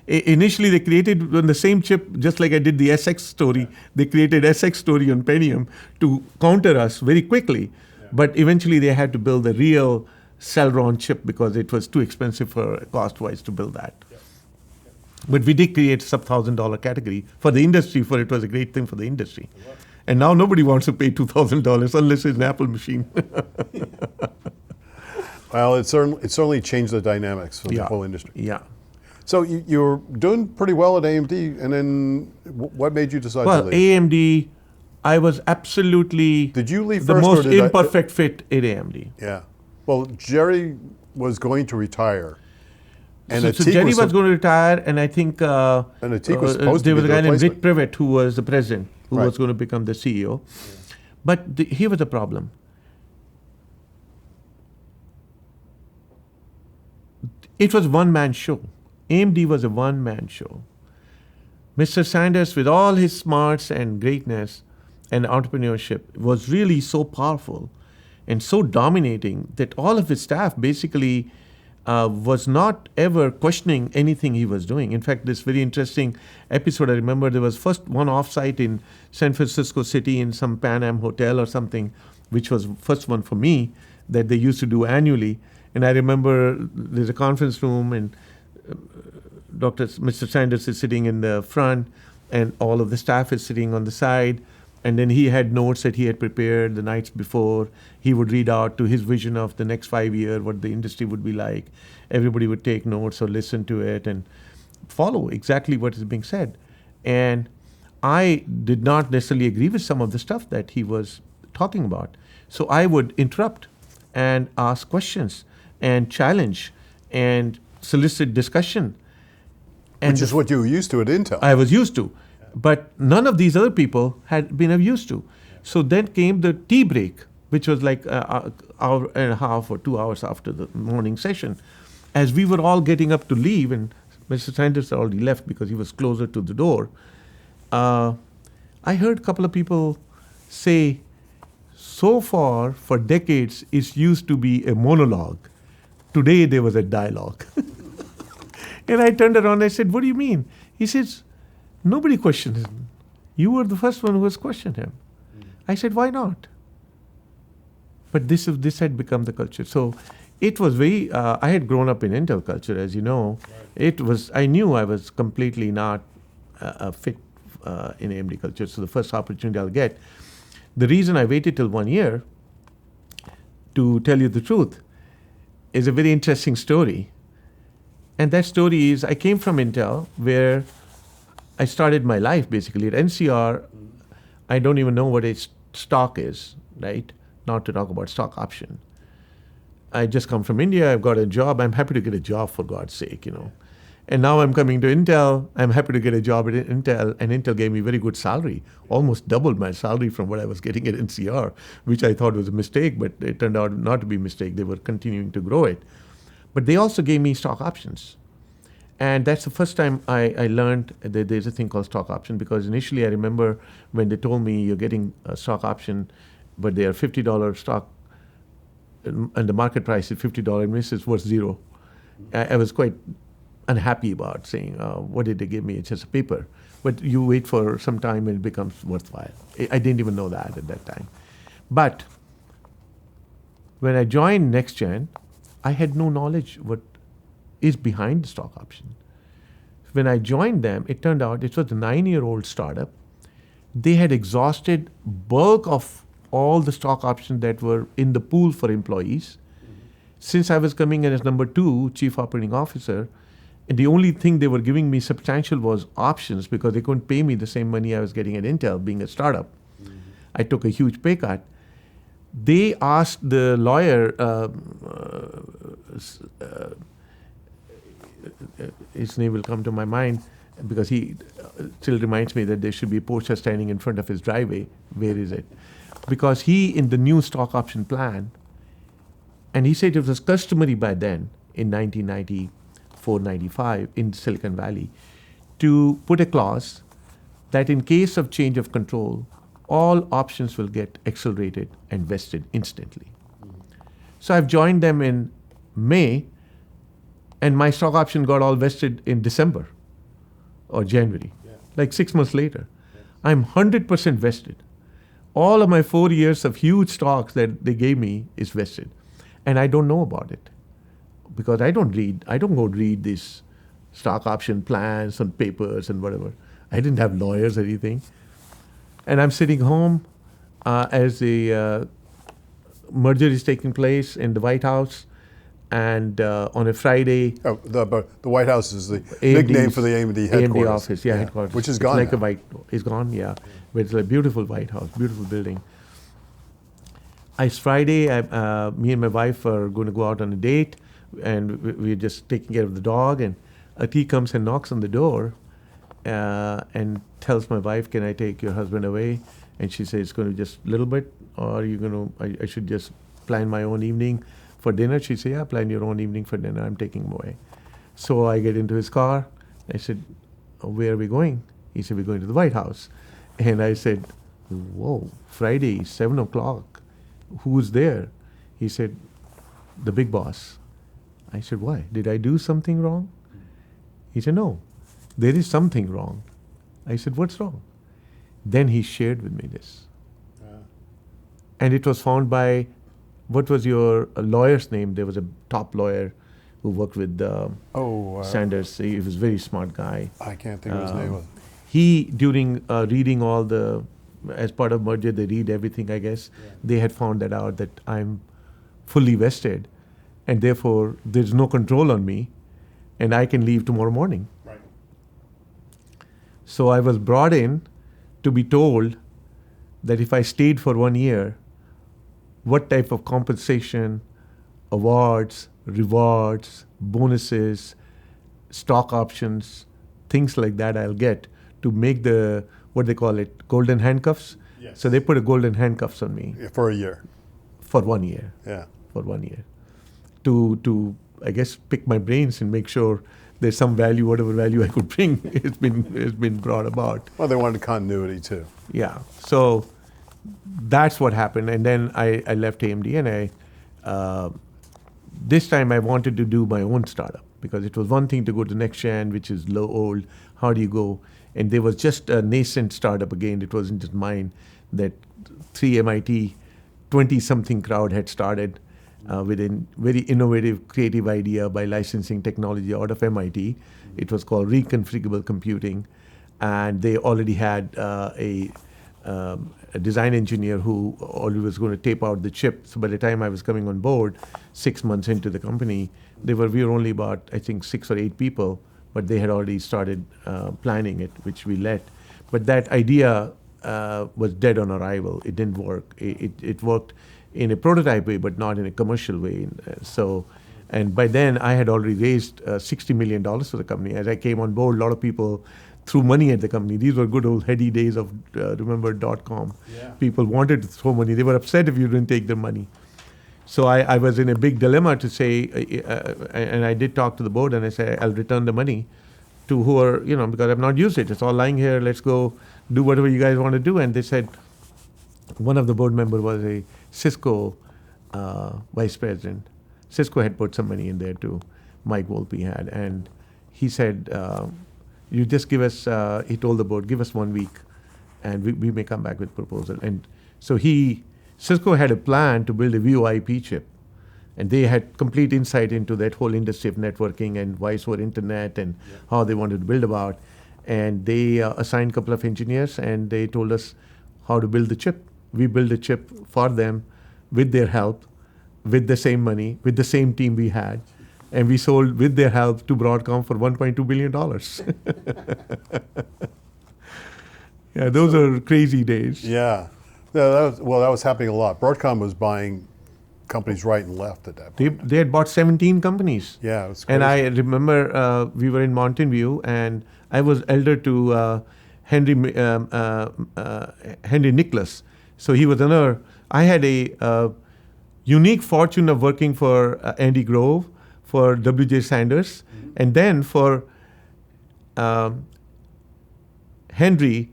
Speaker 2: Initially they created on the same chip, just like I did the SX story, they created SX story on Pentium to counter us very quickly. Yeah. But eventually they had to build a real Celeron chip because it was too expensive for cost-wise to build that. Yeah. Yeah. But we did create a sub-$1,000 category for the industry, for it was a great thing for the industry. Yeah. And now nobody wants to pay $2,000 unless it's an Apple machine.
Speaker 1: Well, it certainly changed the dynamics for the whole industry.
Speaker 2: Yeah.
Speaker 1: So you were doing pretty well at AMD, and then what made you decide to leave?
Speaker 2: Well, AMD, I was absolutely
Speaker 1: did you leave
Speaker 2: the
Speaker 1: first,
Speaker 2: most
Speaker 1: or did
Speaker 2: imperfect fit at AMD.
Speaker 1: Yeah. Well, Jerry was going to retire. And
Speaker 2: so Jerry was going to retire, and I think
Speaker 1: and Atik was supposed
Speaker 2: there
Speaker 1: to
Speaker 2: was
Speaker 1: be
Speaker 2: a guy named
Speaker 1: replacement.
Speaker 2: Rick Privet who was the president, who
Speaker 1: Right.
Speaker 2: was going to become the CEO. Yeah. But here was the problem. It was a one-man show. AMD was a one-man show. Mr. Sanders, with all his smarts and greatness and entrepreneurship, was really so powerful and so dominating that all of his staff basically was not ever questioning anything he was doing. In fact, this very interesting episode, I remember there was first one offsite in San Francisco City in some Pan Am hotel or something, which was first one for me that they used to do annually. And I remember there's a conference room and Mr. Sanders is sitting in the front and all of the staff is sitting on the side. And then he had notes that he had prepared the nights before. He would read out to his vision of the next 5 years, what the industry would be like. Everybody would take notes or listen to it and follow exactly what is being said. And I did not necessarily agree with some of the stuff that he was talking about. So I would interrupt and ask questions and challenge and solicit discussion. And
Speaker 1: Which is what you were used to at Intel.
Speaker 2: I was used to. But none of these other people had been used to. So then came the tea break, which was like an hour and a half or 2 hours after the morning session. As we were all getting up to leave, and Mr. Sanders already left because he was closer to the door, I heard a couple of people say, so far, for decades, it used to be a monologue. Today, there was a dialogue. And I turned around and I said, what do you mean? He says, nobody questioned him. You were the first one who has questioned him. I said, why not? But this had become the culture. So it was very, I had grown up in Intel culture, as you know. Right. I knew I was completely not fit in AMD culture. So the first opportunity I'll get. The reason I waited till 1 year, to tell you the truth, is a very interesting story. And that story is, I came from Intel, where I started my life basically. At NCR, I don't even know what a stock is, right? Not to talk about stock option. I just come from India, I've got a job, I'm happy to get a job for God's sake, you know. And now I'm coming to Intel, I'm happy to get a job at Intel, and Intel gave me very good salary, almost doubled my salary from what I was getting at NCR, which I thought was a mistake, but it turned out not to be a mistake. They were continuing to grow it. But they also gave me stock options. And that's the first time I learned that there's a thing called stock option, because initially I remember when they told me you're getting a stock option, but they are $50 stock, and the market price is $50, and this is worth zero. I was quite unhappy about saying, what did they give me? It's just a paper. But you wait for some time and it becomes worthwhile. I didn't even know that at that time. But when I joined Nexgen, I had no knowledge what is behind the stock option. When I joined them, it turned out it was a 9-year-old startup. They had exhausted bulk of all the stock options that were in the pool for employees. Since I was coming in as number 2 chief operating officer, and the only thing they were giving me substantial was options, because they couldn't pay me the same money I was getting at Intel being a startup. I took a huge pay cut. They asked the lawyer, his name will come to my mind, because he still reminds me that there should be a poster standing in front of his driveway. Where is it? Because he, in the new stock option plan, and he said it was customary by then, in 1994, 95, in Silicon Valley, to put a clause that in case of change of control, all options will get accelerated and vested instantly. So I've joined them in May, and my stock option got all vested in December or January, like 6 months later. I'm 100% vested. All of my 4 years of huge stocks that they gave me is vested. And I don't know about it, because I don't go read these stock option plans and papers and whatever. I didn't have lawyers or anything. And I'm sitting home as the merger is taking place in the White House. And on a Friday,
Speaker 1: the White House is the nickname for the AMD headquarters.
Speaker 2: AMD office, headquarters.
Speaker 1: Which is gone.
Speaker 2: It's like it's gone, yeah. But it's a beautiful White House, beautiful building. It's Friday. Me and my wife are going to go out on a date, and we're just taking care of the dog. And Ati comes and knocks on the door, and tells my wife, "Can I take your husband away?" And she says, "It's going to be just a little bit, or are you going to? I should just plan my own evening for dinner." She said, "Yeah, plan your own evening for dinner. I'm taking him away." So I get into his car. I said, "Where are we going?" He said, "We're going to the White House." And I said, "Whoa, Friday, 7 o'clock. Who's there?" He said, "The big boss." I said, "Why? Did I do something wrong?" He said, "No, there is something wrong." I said, "What's wrong?" Then he shared with me this. And it was found by, what was your lawyer's name? There was a top lawyer who worked with Sanders. He was a very smart guy.
Speaker 1: I can't think of his name.
Speaker 2: He, during reading all the, as part of merger, they read everything, I guess. Yeah. They had found that out, that I'm fully vested, and therefore there's no control on me, and I can leave tomorrow morning. Right. So I was brought in to be told that if I stayed for 1 year, what type of compensation, awards, rewards, bonuses, stock options, things like that I'll get to make the, what they call it, golden handcuffs.
Speaker 1: Yes.
Speaker 2: So they put a golden handcuffs on me
Speaker 1: For a year.
Speaker 2: for 1 year.
Speaker 1: Yeah.
Speaker 2: For 1 year. To I guess pick my brains and make sure there's some value, whatever value I could bring has been brought about.
Speaker 1: Well, they wanted continuity too.
Speaker 2: Yeah. So that's what happened. And then I left AMD, and this time I wanted to do my own startup, because it was one thing to go to Nexgen, which is old. How do you go? And there was just a nascent startup again. It wasn't just mine. That 3 MIT, 20-something crowd had started with a very innovative, creative idea by licensing technology out of MIT. It was called reconfigurable computing. And they already had a design engineer who already was going to tape out the chip. So by the time I was coming on board, 6 months into the company, we were only about, I think, 6 or 8 people, but they had already started planning it, which we let. But that idea was dead on arrival. It didn't work. It worked in a prototype way, but not in a commercial way. And by then I had already raised $60 million for the company. As I came on board, a lot of people threw money at the company. These were good old heady days of, remember, .com. Yeah. People wanted to throw money. They were upset if you didn't take their money. So I was in a big dilemma to say, and I did talk to the board, and I said, I'll return the money to who are, because I've not used it. It's all lying here. Let's go do whatever you guys want to do. And they said, one of the board members was a Cisco vice president. Cisco had put some money in there too. Mike Volpe had. And he said, you just give us, he told the board, give us 1 week and we may come back with proposal. And so Cisco had a plan to build a VoIP chip. And they had complete insight into that whole industry of networking and voice over internet and how they wanted to build about. And they assigned a couple of engineers, and they told us how to build the chip. We built a chip for them with their help, with the same money, with the same team we had. And we sold with their help to Broadcom for $1.2 billion. Yeah, those are crazy days.
Speaker 1: Yeah. That was happening a lot. Broadcom was buying companies right and left at that point.
Speaker 2: They had bought 17 companies.
Speaker 1: Yeah, it was crazy.
Speaker 2: And I remember we were in Mountain View, and I was elder to Henry Nicholas. So he was another. I had a unique fortune of working for Andy Grove, for W.J. Sanders, and then for Henry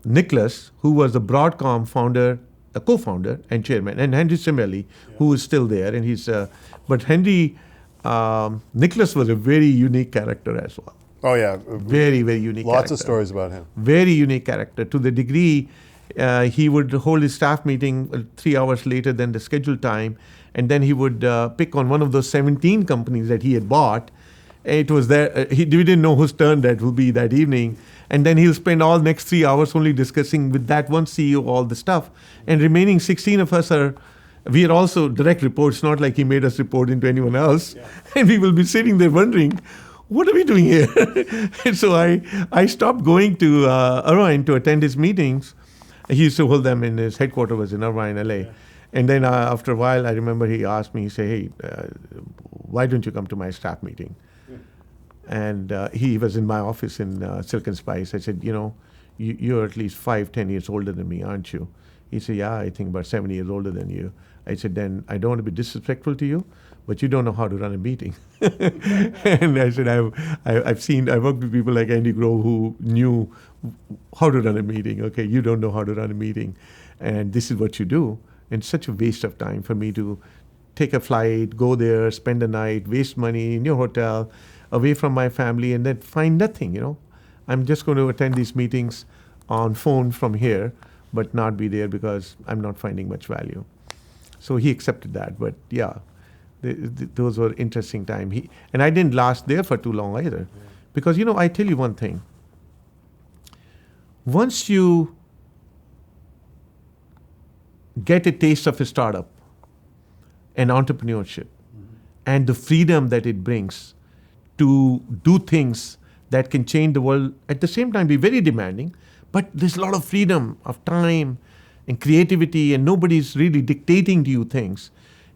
Speaker 2: Nicholas, who was the Broadcom founder, a co-founder and chairman, and Henry similarly, who is still there. And he's, but Henry Nicholas was a very unique character as well.
Speaker 1: Oh yeah,
Speaker 2: very, very unique.
Speaker 1: Lots
Speaker 2: character.
Speaker 1: of stories about him.
Speaker 2: Very unique character, to the degree he would hold his staff meeting 3 hours later than the scheduled time, and then he would pick on one of those 17 companies that he had bought. It was there. We didn't know whose turn that will be that evening. And then he'll spend all next 3 hours only discussing with that one CEO all the stuff. And remaining 16 of us we are also direct reports, not like he made us report into anyone else. Yeah. And we will be sitting there wondering, what are we doing here? And so I stopped going to Irvine to attend his meetings. He used to hold them in his headquarters was in Irvine, LA. Yeah. And then after a while, I remember he asked me, he said, hey, why don't you come to my staff meeting? And he was in my office in Silicon Spice. I said, you're at least 5-10 years older than me, aren't you? He said, yeah, I think about 7 years older than you. I said, then I don't want to be disrespectful to you, but you don't know how to run a meeting. And I said, I worked with people like Andy Grove who knew how to run a meeting. Okay, you don't know how to run a meeting, and this is what you do. And it's such a waste of time for me to take a flight, go there, spend the night, waste money in your hotel, away from my family, and then find nothing, I'm just going to attend these meetings on phone from here, but not be there because I'm not finding much value. So he accepted that, but yeah, those were interesting times. And I didn't last there for too long either. Yeah. Because, I tell you one thing. Once you get a taste of a startup and entrepreneurship and the freedom that it brings to do things that can change the world, at the same time be very demanding, But there's a lot of freedom of time and creativity, and nobody's really dictating to you things.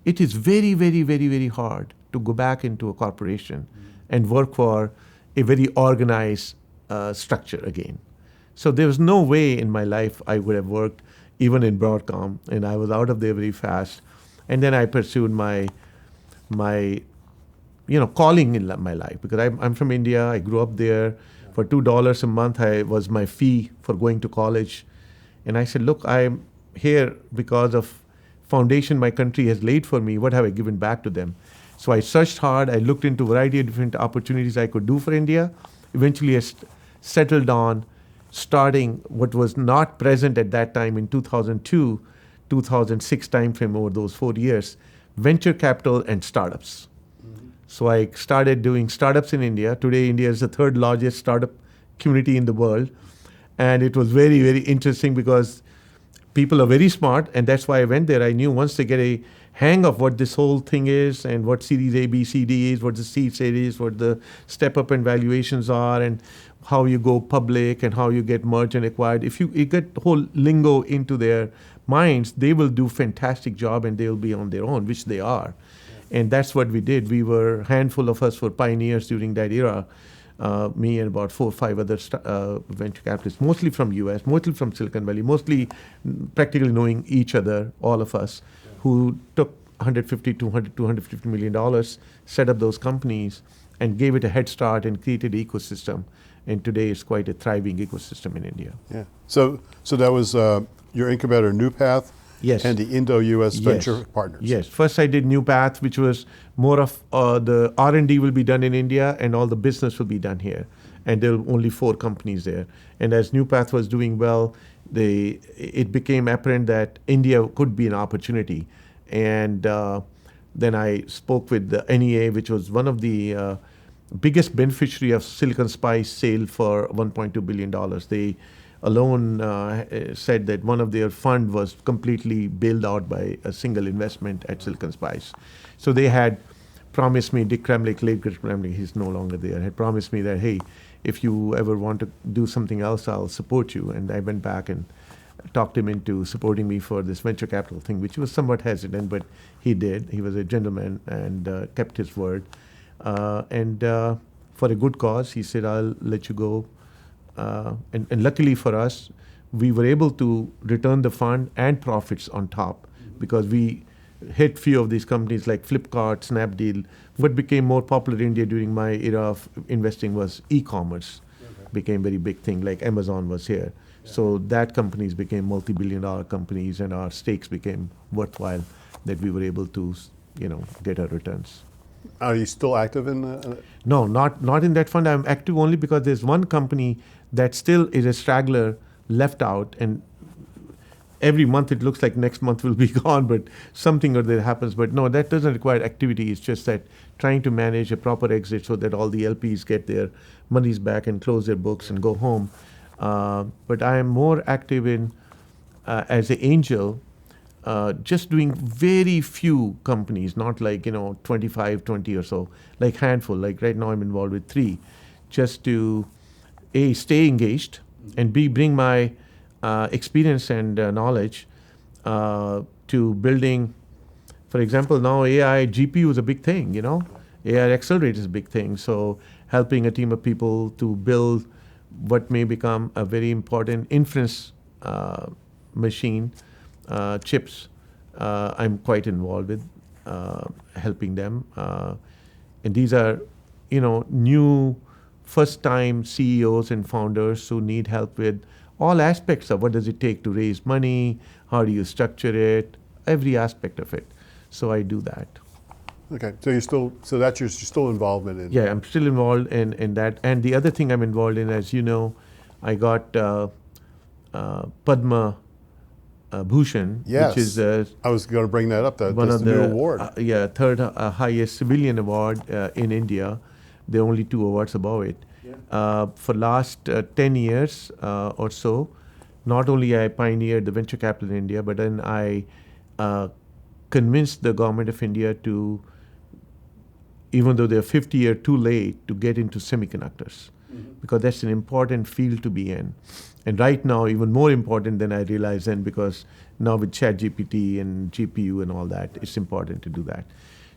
Speaker 2: It is very, very, very, very hard to go back into a corporation and work for a very organized structure again. So there was no way in my life I would have worked even in Broadcom, and I was out of there very fast. And then I pursued my calling in my life, because I'm from India. I grew up there. For $2 a month, I was my fee for going to college. And I said, look, I'm here because of foundation my country has laid for me. What have I given back to them? So I searched hard. I looked into a variety of different opportunities I could do for India. Eventually, I settled on starting what was not present at that time in 2002, 2006 timeframe, over those 4 years, venture capital and startups. So I started doing startups in India. Today, India is the third largest startup community in the world. And it was very, very interesting because people are very smart, and that's why I went there. I knew once they get a hang of what this whole thing is and what Series A, B, C, D is, what the seed series, what the step up and valuations are, and how you go public and how you get merged and acquired. If you get the whole lingo into their minds, they will do fantastic job and they will be on their own, which they are. And that's what we did. We were, a handful of us were pioneers during that era. Me and about 4 or 5 other venture capitalists, mostly from US, mostly from Silicon Valley, mostly practically knowing each other, all of us, who took $150, $200, $250 million, set up those companies, and gave it a head start and created an ecosystem. And today it's quite a thriving ecosystem in India.
Speaker 1: Yeah. So that was your incubator, New Path.
Speaker 2: Yes.
Speaker 1: And the Indo-US Venture Partners.
Speaker 2: Yes. First I did New Path, which was more of the R&D will be done in India and all the business will be done here. And there were only 4 companies there. And as New Path was doing well, it became apparent that India could be an opportunity. And then I spoke with the NEA, which was one of the biggest beneficiary of Silicon Spice sale for $1.2 billion. They alone said that one of their fund was completely bailed out by a single investment at Silicon Spice. So they had promised me, Dick Kremlich, late Kremlich, he's no longer there, had promised me that, hey, if you ever want to do something else, I'll support you. And I went back and talked him into supporting me for this venture capital thing, which was somewhat hesitant, but he did. He was a gentleman and kept his word. And for a good cause, he said, I'll let you go. And luckily for us, we were able to return the fund and profits on top, because we hit few of these companies like Flipkart, Snapdeal. What became more popular in India during my era of investing was e-commerce. Became very big thing, like Amazon was here. So that companies became multi-billion-dollar companies, and our stakes became worthwhile, that we were able to, get our returns.
Speaker 1: Are you still active in
Speaker 2: No, not in that fund. I'm active only because there's one company that still is a straggler left out, and every month it looks like next month will be gone, but something or other happens. But no, that doesn't require activity. It's just that trying to manage a proper exit so that all the LPs get their monies back and close their books and go home. But I am more active in as an angel, just doing very few companies, not like 25, 20 or so, like handful. Like right now I'm involved with 3, just to A, stay engaged, and B, bring my experience and knowledge to building. For example, now AI GPU is a big thing, AI accelerator is a big thing. So helping a team of people to build what may become a very important inference machine, chips, I'm quite involved with helping them. And these are, new first-time CEOs and founders who need help with all aspects of what does it take to raise money, how do you structure it, every aspect of it. So I do that.
Speaker 1: Okay, so that's your still involvement in.
Speaker 2: Yeah, I'm still involved in that. And the other thing I'm involved in, as you know, I got Padma Bhushan,
Speaker 1: Yes.
Speaker 2: which is
Speaker 1: I was going to bring that up.
Speaker 2: one
Speaker 1: That's
Speaker 2: of
Speaker 1: the new award.
Speaker 2: third highest civilian award in India. There are only 2 awards above it. For last 10 years or so, not only I pioneered the venture capital in India, but then I convinced the government of India to, even though they're 50 years too late, to get into semiconductors. because that's an important field to be in. And right now, even more important than I realized then, because now with ChatGPT and GPU and all that, it's important to do that.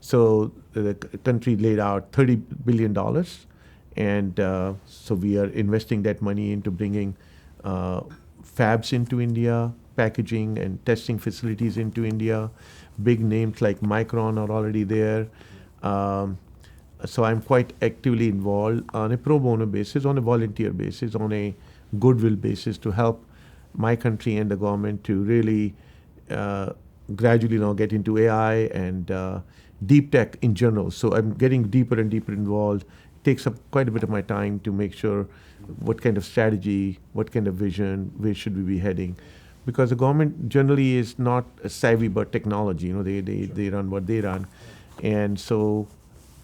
Speaker 2: So the country laid out $30 billion, and so we are investing that money into bringing fabs into India, packaging and testing facilities into India. Big names like Micron are already there. So I'm quite actively involved on a pro bono basis, on a volunteer basis, on a goodwill basis to help my country and the government to really gradually now get into AI and deep tech in general. So I'm getting deeper and deeper involved. It takes up quite a bit of my time to make sure what kind of strategy, what kind of vision, where should we be heading. Because the government generally is not savvy about technology. You know, they run what they run. And so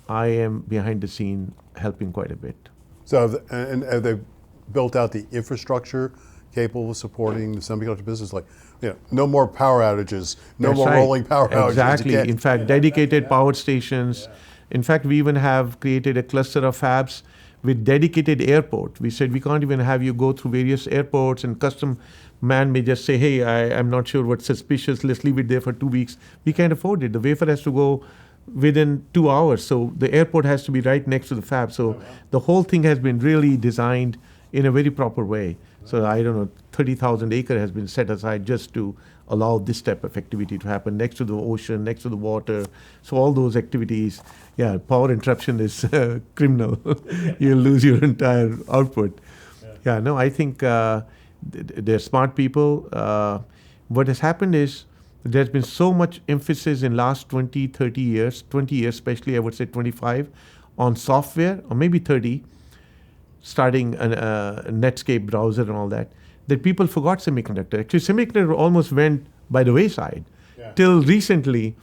Speaker 2: I am behind the scene helping quite a bit.
Speaker 1: So, have they built out the infrastructure capable of supporting the semiconductor business? Like, no more power outages, no
Speaker 2: That's
Speaker 1: more
Speaker 2: right.
Speaker 1: rolling power outages.
Speaker 2: Exactly. In fact, dedicated power stations. In fact, we even have created a cluster of fabs with dedicated airport. We said we can't even have you go through various airports, and custom man may just say, hey, I'm not sure what's suspicious, let's leave it there for 2 weeks. We can't afford it. The wafer has to go within 2 hours. So the airport has to be right next to the fab. So the whole thing has been really designed in a very proper way. So I don't know, 30,000 acre has been set aside just to allow this type of activity to happen next to the ocean, next to the water. So all those activities, power interruption is criminal. You'll lose your entire output. I think they're smart people. What has happened is there's been so much emphasis in last 20, 30 years, 20 years especially, I would say 25, on software, or maybe 30, starting a Netscape browser and all that people forgot semiconductor. Actually, semiconductor almost went by the wayside. Till recently,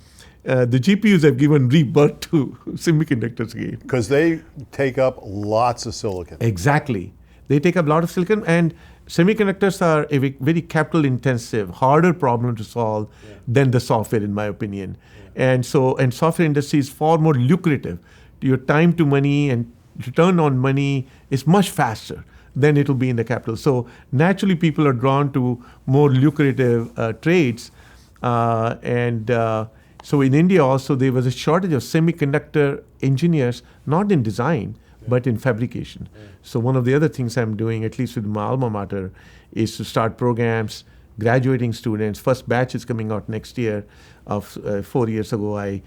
Speaker 2: the GPUs have given rebirth to semiconductors again.
Speaker 1: Because they take up lots of silicon.
Speaker 2: Exactly. They take up a lot of silicon, and semiconductors are a very capital intensive, harder problem to solve than the software, in my opinion. And software industry is far more lucrative. Your time to money and return on money is much faster than it will be in the capital. So naturally, people are drawn to more lucrative trades. So in India also, there was a shortage of semiconductor engineers, not in design, but in fabrication. So one of the other things I'm doing, at least with my alma mater, is to start programs, graduating students. First batch is coming out next year. 4 years ago, I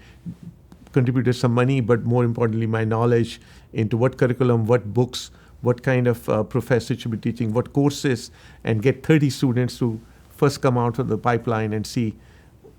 Speaker 2: contributed some money, but more importantly, my knowledge into what curriculum, what books, what kind of professor should be teaching, what courses, and get 30 students to first come out of the pipeline and see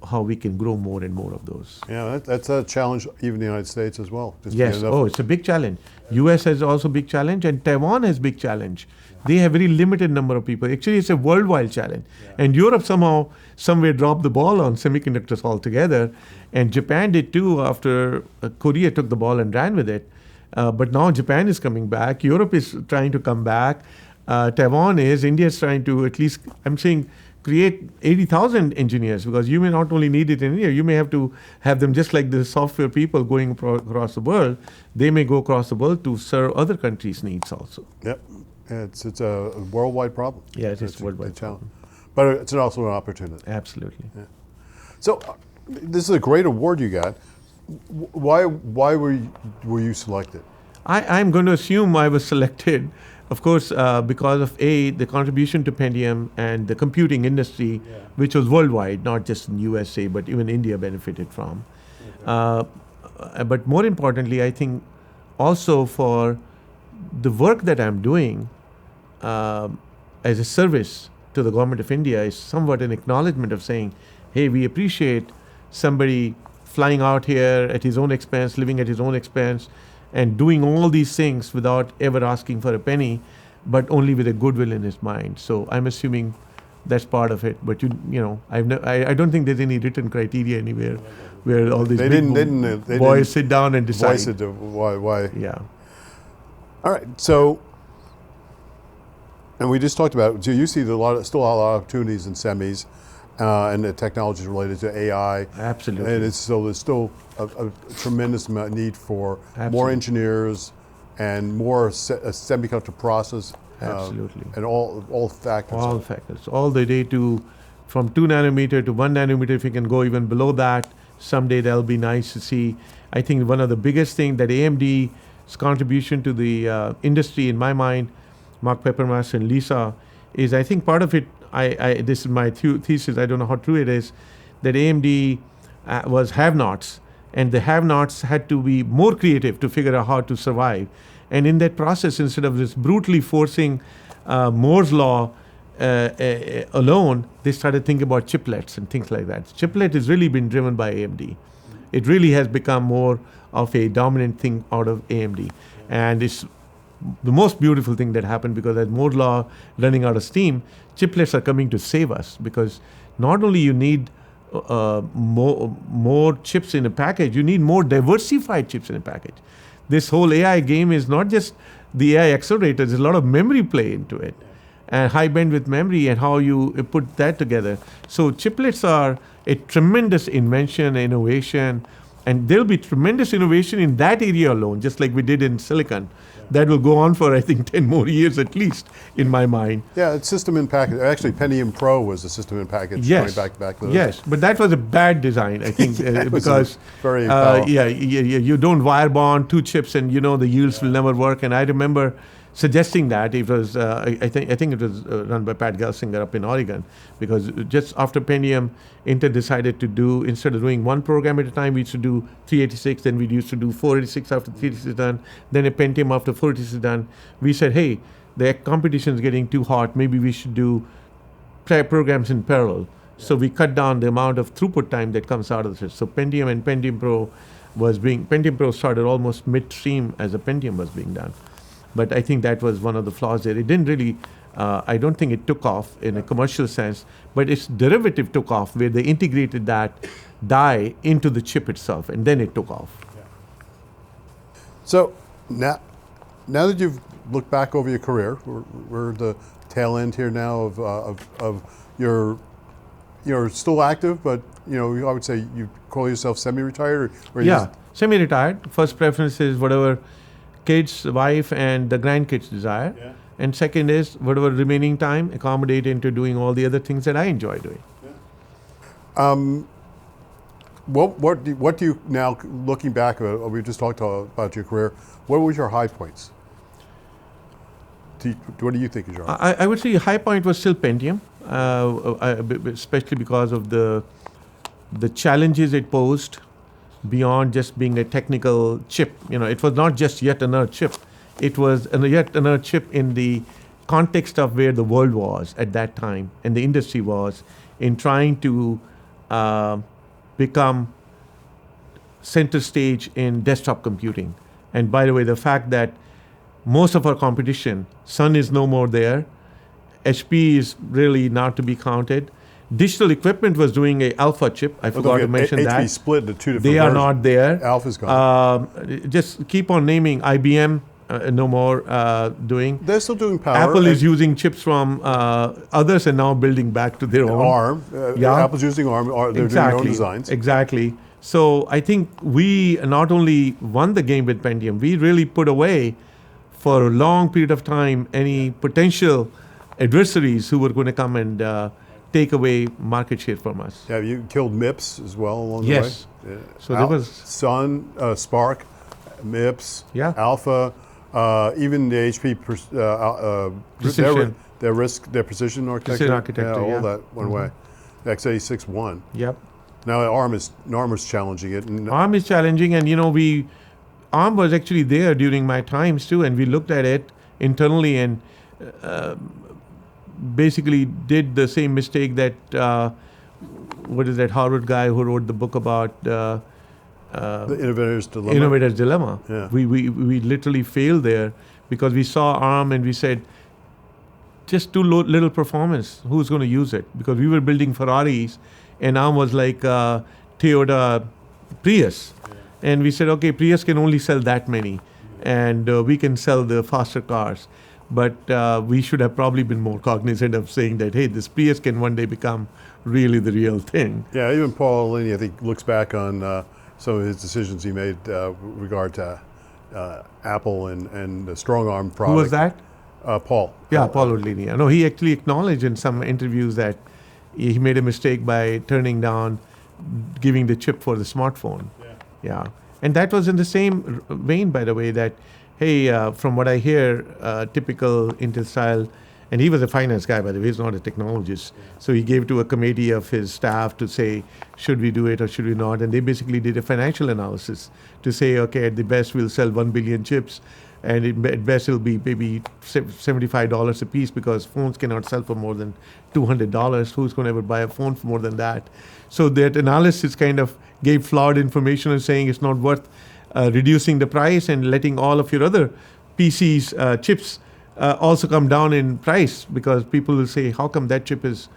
Speaker 2: how we can grow more and more of those.
Speaker 1: Yeah, that's a challenge even in the United States as well.
Speaker 2: Yes, it's a big challenge. US has also big challenge, and Taiwan has big challenge. They have very limited number of people. Actually, it's a worldwide challenge. And Europe somewhere dropped the ball on semiconductors altogether, and Japan did too after Korea took the ball and ran with it. But now Japan is coming back. Europe is trying to come back. Taiwan is. India is trying to at least, I'm saying, create 80,000 engineers, because you may not only need it in India, you may have to have them just like the software people going across the world. They may go across the world to serve other countries' needs also.
Speaker 1: Yep. It's a worldwide problem.
Speaker 2: Yeah, it is a worldwide problem.
Speaker 1: But it's also an opportunity.
Speaker 2: Absolutely.
Speaker 1: Yeah. So this is a great award you got. Why were you selected?
Speaker 2: I'm going to assume I was selected, of course, because of the contribution to Pentium and the computing industry, which was worldwide, not just in USA, but even India benefited from. But more importantly, I think also for the work that I'm doing as a service to the government of India is somewhat an acknowledgement of saying, hey, we appreciate somebody flying out here at his own expense, living at his own expense, and doing all these things without ever asking for a penny, but only with a goodwill in his mind. So I'm assuming that's part of it. But I don't think there's any written criteria anywhere where all these boys sit down and decide.
Speaker 1: Voice it, why?
Speaker 2: Yeah.
Speaker 1: All right. So, and we just talked about. So you see still a lot of opportunities in semis, and the technologies related to AI.
Speaker 2: Absolutely.
Speaker 1: And there's still a tremendous amount of need for more engineers and more semiconductor process.
Speaker 2: Absolutely.
Speaker 1: And all factors.
Speaker 2: All factors, all the way to from 2 nanometer to 1 nanometer. If you can go even below that, someday that'll be nice to see. I think one of the biggest thing that AMD's contribution to the industry, in my mind, Mark Peppermas and Lisa, is I think part of it. This is my thesis. I don't know how true it is, that AMD was have-nots, and the have-nots had to be more creative to figure out how to survive. And in that process, instead of just brutally forcing Moore's law alone, they started thinking about chiplets and things like that. Chiplet has really been driven by AMD. It really has become more of a dominant thing out of AMD. And it's the most beautiful thing that happened, because as Moore's law running out of steam, chiplets are coming to save us, because not only you need more chips in a package, you need more diversified chips in a package. This whole AI game is not just the AI accelerators, there's a lot of memory play into it, and high bandwidth memory and how you put that together. So chiplets are a tremendous invention, innovation, and there'll be tremendous innovation in that area alone, just like we did in silicon. That will go on for, I think, 10 more years at least, in my mind.
Speaker 1: Yeah, it's system in package. Actually, Pentium Pro was a system in package.
Speaker 2: Yes,
Speaker 1: going back those.
Speaker 2: Yes, but that was a bad design, I think, because
Speaker 1: very
Speaker 2: you don't wire bond 2 chips, and the yields will never work. And I remember suggesting that. It was I think it was run by Pat Gelsinger up in Oregon, because just after Pentium, Intel decided to do, instead of doing one program at a time, we used to do 386, then we used to do 486 after 386 is done, then a Pentium after 486 is done. We said, hey, the competition is getting too hot, maybe we should do programs in parallel. So we cut down the amount of throughput time that comes out of this. So Pentium and Pentium Pro started almost midstream as a Pentium was being done. But I think that was one of the flaws there. It didn't really, I don't think it took off in a commercial sense, but its derivative took off, where they integrated that die into the chip itself, and then it took off.
Speaker 1: Yeah. So now that you've looked back over your career, we're at the tail end here now of you're still active, but I would say you call yourself semi-retired, or
Speaker 2: yeah, semi-retired. First preference is whatever kids, wife, and the grandkids desire. Yeah. And second is whatever remaining time, accommodate into doing all the other things that I enjoy doing.
Speaker 1: Yeah. What do you now, looking back, we just talked about your career, what was your high points? What do you think is your high point?
Speaker 2: I would say high point was still Pentium, especially because of the challenges it posed beyond just being a technical chip. It was not just yet another chip. It was yet another chip in the context of where the world was at that time and the industry was in trying to become center stage in desktop computing. And by the way, the fact that most of our competition, Sun is no more there, HP is really not to be counted. Digital Equipment was doing a alpha chip. I forgot to mention that.
Speaker 1: HP split into 2 different
Speaker 2: They are
Speaker 1: versions.
Speaker 2: not there.
Speaker 1: Alpha's gone.
Speaker 2: Just keep on naming. IBM, no more doing.
Speaker 1: They're still doing power.
Speaker 2: Apple is using chips from others and now building back to their own.
Speaker 1: ARM. Apple's using ARM. They're doing their own designs.
Speaker 2: Exactly. So I think we not only won the game with Pentium, we really put away for a long period of time any potential adversaries who were going to come and take away market share from us.
Speaker 1: Yeah, you killed MIPS as well along the way.
Speaker 2: Yes.
Speaker 1: Yeah.
Speaker 2: So there was
Speaker 1: Sun, Spark, MIPS,
Speaker 2: Yeah.
Speaker 1: Alpha, even the HP
Speaker 2: Precision.
Speaker 1: their precision architecture. All that went away. x86 won.
Speaker 2: Yep.
Speaker 1: Now ARM is challenging it. And
Speaker 2: ARM is challenging, and ARM was actually there during my times too, and we looked at it internally and basically did the same mistake that what is that Harvard guy who wrote the book about
Speaker 1: the Innovator's Dilemma.
Speaker 2: Innovator's Dilemma.
Speaker 1: Yeah.
Speaker 2: We literally failed there because we saw ARM and we said, just too little performance. Who's going to use it? Because we were building Ferraris, and ARM was like Toyota Prius. Yeah. And we said, okay, Prius can only sell that many, and we can sell the faster cars. But we should have probably been more cognizant of saying that, hey, this Prius can one day become really the real thing.
Speaker 1: Yeah, even Paul Alini, I think, looks back on some of his decisions he made with regard to Apple and the strong arm product.
Speaker 2: Who was that?
Speaker 1: Paul.
Speaker 2: Yeah, Paul Odlini. No, he actually acknowledged in some interviews that he made a mistake by turning down giving the chip for the smartphone. Yeah. And that was in the same vein, by the way, that, hey, from what I hear, typical Intel style, and he was a finance guy, by the way, he's not a technologist. So he gave to a committee of his staff to say, should we do it or should we not? And they basically did a financial analysis to say, okay, at the best, we'll sell 1 billion chips. And at best, it'll be maybe $75 a piece because phones cannot sell for more than $200. Who's going to ever buy a phone for more than that? So that analysis kind of gave flawed information and saying it's not worth reducing the price and letting all of your other PCs, chips, also come down in price because people will say, how come that chip is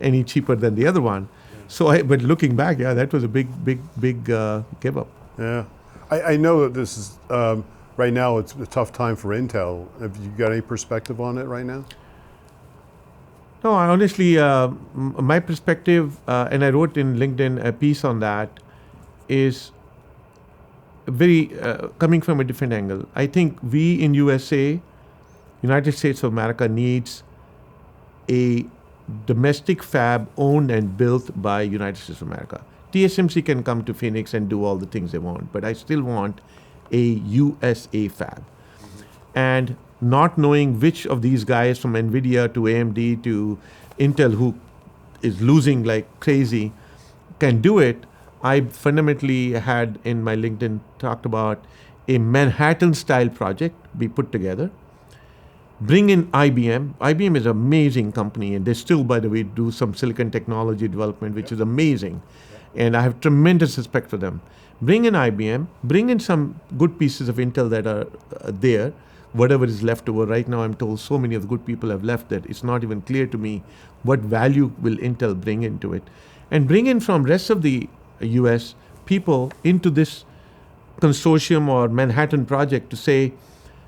Speaker 2: any cheaper than the other one? So, but looking back, yeah, that was a big give up.
Speaker 1: Yeah. I know that this is, right now it's a tough time for Intel. Have you got any perspective on it right now?
Speaker 2: No, honestly, my perspective, and I wrote in LinkedIn a piece on that, is very coming from a different angle. I think we in USA, United States of America, needs a domestic fab owned and built by United States of America. TSMC can come to Phoenix and do all the things they want, but I still want a USA fab. And not knowing which of these guys from NVIDIA to AMD to Intel, who is losing like crazy, can do it, I fundamentally had in my LinkedIn talked about a Manhattan-style project be put together. Bring in IBM. IBM is an amazing company, and they still, by the way, do some silicon technology development, which is amazing. And I have tremendous respect for them. Bring in IBM, bring in some good pieces of Intel that are there, whatever is left over. Right now, I'm told so many of the good people have left that it's not even clear to me what value will Intel bring into it. And bring in from rest of the US people into this consortium or Manhattan project to say,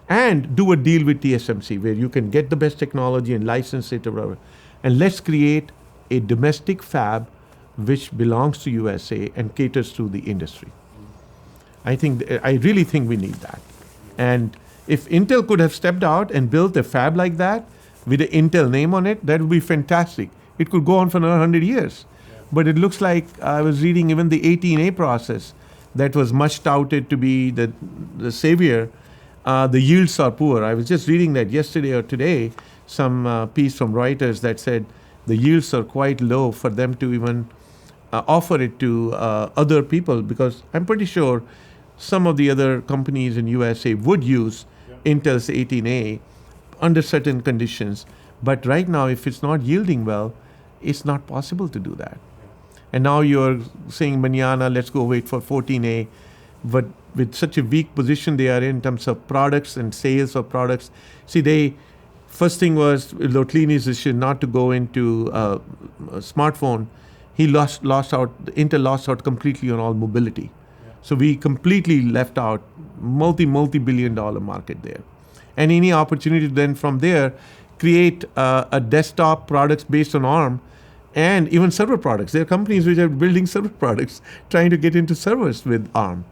Speaker 2: and do a deal with TSMC where you can get the best technology and license it or whatever. And let's create a domestic fab which belongs to USA and caters to the industry. I really think we need that. And if Intel could have stepped out and built a fab like that with an Intel name on it, that would be fantastic. It could go on for another 100 years. But it looks like I was reading even the 18A process that was much touted to be the savior. The yields are poor. I was just reading that yesterday or today, some piece from Reuters that said the yields are quite low for them to even offer it to other people, because I'm pretty sure some of the other companies in USA would use Intel's 18A under certain conditions. But right now, if it's not yielding well, it's not possible to do that. And now you're saying, manana, let's go wait for 14A. But with such a weak position they are in terms of products and sales of products. See, first thing was Lotlini's decision not to go into a smartphone. He Intel lost out completely on all mobility. So we completely left out multi-billion dollar market there. And any opportunity then from there, create a desktop products based on ARM and even server products. There are companies which are building server products, trying to get into servers with ARM.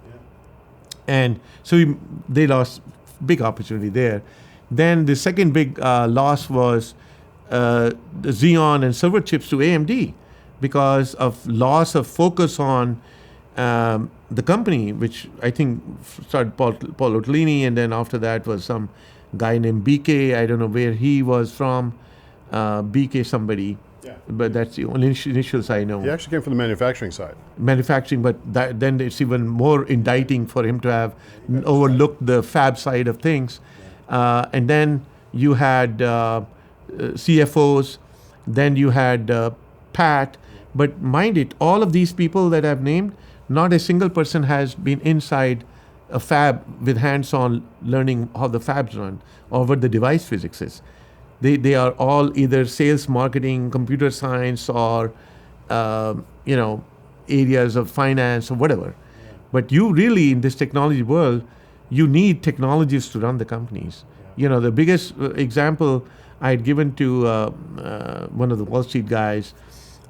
Speaker 2: And so they lost big opportunity there. Then the second big loss was the Xeon and server chips to AMD because of loss of focus on the company, which I think started Paul Otlini, and then after that was some guy named BK. I don't know where he was from, BK somebody. Yeah. But that's the only initials I know.
Speaker 1: He actually came from the manufacturing side.
Speaker 2: Manufacturing, but then it's even more indicting for him to have overlooked the fab side of things. And then you had CFOs, then you had Pat. But mind it, all of these people that I've named, not a single person has been inside a fab with hands-on learning how the fabs run or what the device physics is. They are all either sales, marketing, computer science, or areas of finance or whatever. Yeah. But you really, in this technology world, you need technologists to run the companies. Yeah. The biggest example I had given to one of the Wall Street guys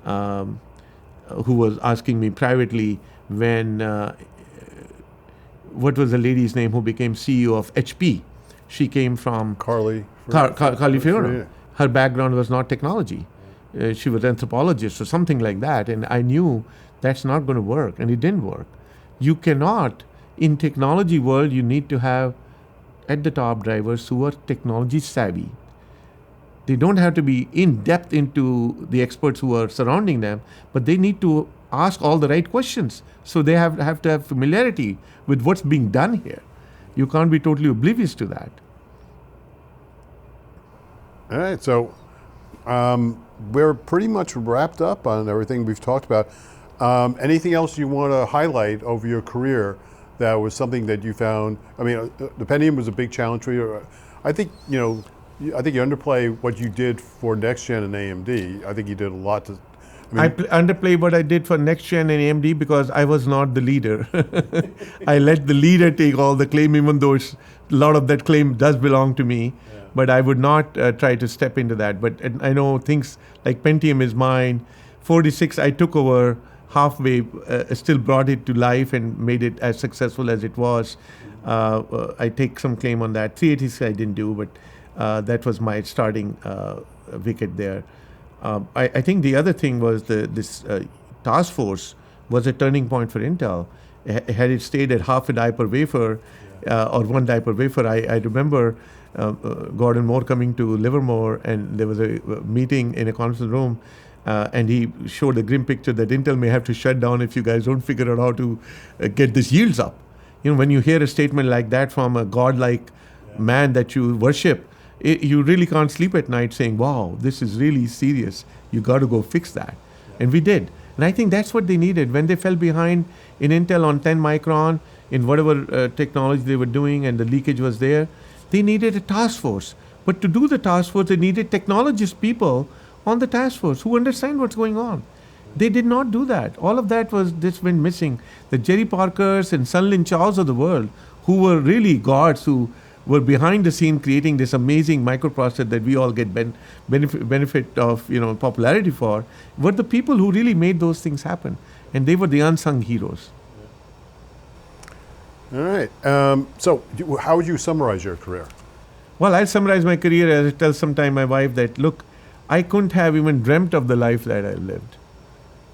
Speaker 2: who was asking me privately when what was the lady's name who became CEO of HP? She came from
Speaker 1: Carly.
Speaker 2: Carly Fiorina.
Speaker 1: Yeah.
Speaker 2: Her background was not technology. She was anthropologist or something like that. And I knew that's not going to work. And it didn't work. You cannot, in technology world, you need to have at the top drivers who are technology savvy. They don't have to be in depth into the experts who are surrounding them, but they need to ask all the right questions. So they have to have familiarity with what's being done here. You can't be totally oblivious to that.
Speaker 1: All right, so we're pretty much wrapped up on everything we've talked about. Anything else you want to highlight over your career that was something that you found? I mean, the Pentium was a big challenge for you. I think you underplay what you did for Nexgen and AMD. I think you did a lot to.
Speaker 2: I underplay what I did for Nexgen and AMD because I was not the leader. I let the leader take all the claim, even though a lot of that claim does belong to me. Yeah. But I would not try to step into that. But I know things like Pentium is mine. 46, I took over halfway, still brought it to life and made it as successful as it was. I take some claim on that. 386 I didn't do, but that was my starting wicket there. I think the other thing was this task force was a turning point for Intel. Had it stayed at half a die per wafer or one die per wafer, I remember Gordon Moore coming to Livermore, and there was a meeting in a conference room, and he showed a grim picture that Intel may have to shut down if you guys don't figure out how to get these yields up. You know, when you hear a statement like that from a godlike man that you worship, you really can't sleep at night saying, wow, this is really serious. You got to go fix that. Yeah. And we did. And I think that's what they needed. When they fell behind in Intel on 10 micron, in whatever technology they were doing and the leakage was there, they needed a task force. But to do the task force, they needed technologist people on the task force who understand what's going on. They did not do that. All of that just went missing. The Jerry Parkers and Sunlin Chows of the world, who were really gods who were behind the scene creating this amazing microprocessor that we all get benefit of, popularity for, were the people who really made those things happen. And they were the unsung heroes.
Speaker 1: All right. So how would you summarize your career?
Speaker 2: Well, I summarize my career as I tell sometime my wife that, look, I couldn't have even dreamt of the life that I lived.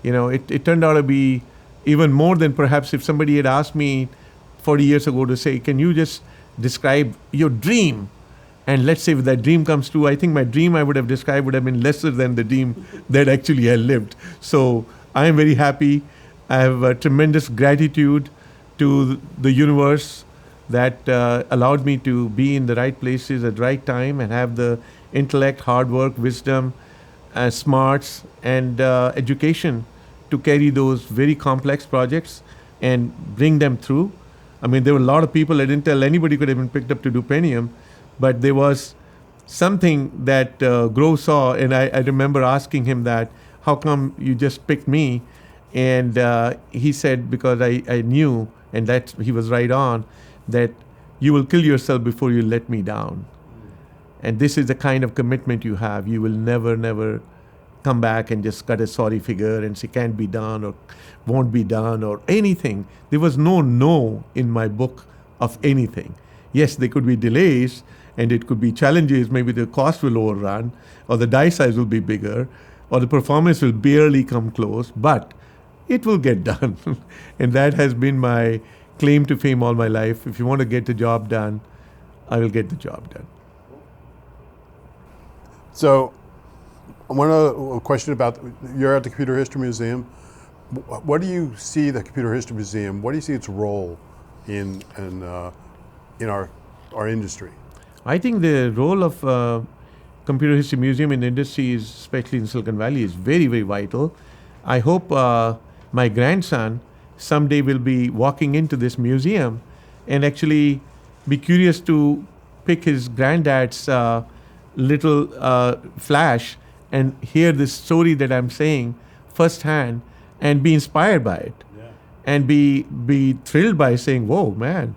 Speaker 2: It turned out to be even more than perhaps if somebody had asked me 40 years ago to say, can you just describe your dream? And let's say if that dream comes true, I think my dream I would have described would have been lesser than the dream that actually I lived. So I am very happy. I have tremendous gratitude to the universe that allowed me to be in the right places at the right time and have the intellect, hard work, wisdom, smarts, and education to carry those very complex projects and bring them through. I mean, there were a lot of people at Intel, anybody could have been picked up to do Pentium, but there was something that Grove saw, and I remember asking him that, how come you just picked me? And he said, because I knew, and that he was right on, that you will kill yourself before you let me down. And this is the kind of commitment you have. You will never come back and just cut a sorry figure and say can't be done or won't be done or anything. There was no in my book of anything. Yes, there could be delays and it could be challenges. Maybe the cost will overrun or the die size will be bigger or the performance will barely come close, but it will get done. And that has been my claim to fame all my life. If you want to get the job done, I will get the job done.
Speaker 1: So, a question about, you're at the Computer History Museum. What do you see the Computer History Museum, what do you see its role in our industry?
Speaker 2: I think the role of Computer History Museum in the industry, especially in Silicon Valley, is very, very vital. I hope my grandson someday will be walking into this museum and actually be curious to pick his granddad's little flash and hear this story that I'm saying firsthand and be inspired by it. Yeah. And be thrilled by saying, whoa, man,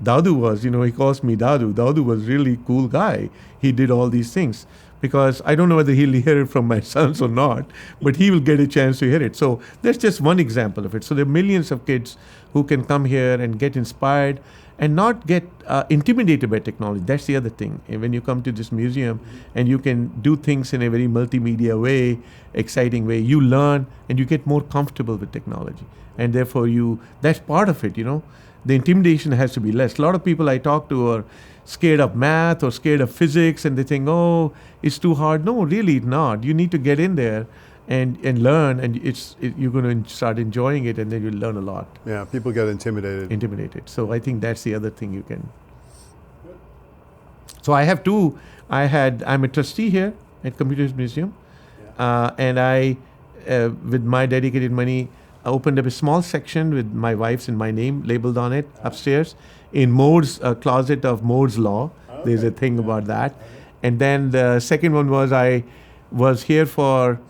Speaker 2: Dadu was, he calls me Dadu. Dadu was really cool guy. He did all these things. because I don't know whether he'll hear it from my sons or not, but he will get a chance to hear it. So that's just one example of it. So there are millions of kids who can come here and get inspired and not get intimidated by technology. That's the other thing. And when you come to this museum and you can do things in a very multimedia way, exciting way, you learn and you get more comfortable with technology. And therefore that's part of it, The intimidation has to be less. A lot of people I talk to are scared of math or scared of physics, and they think, oh, it's too hard. No, really not. You need to get in there and learn, and you're going to start enjoying it, and then you'll learn a lot.
Speaker 1: Yeah, people get intimidated.
Speaker 2: So I think that's the other thing you can. So I have two. I'm a trustee here at Computers Museum, and I, with my dedicated money, I opened up a small section with my wife's and my name labeled on it upstairs in Moore's closet of Moore's Law. There's a thing about that. And then the second one was I was here for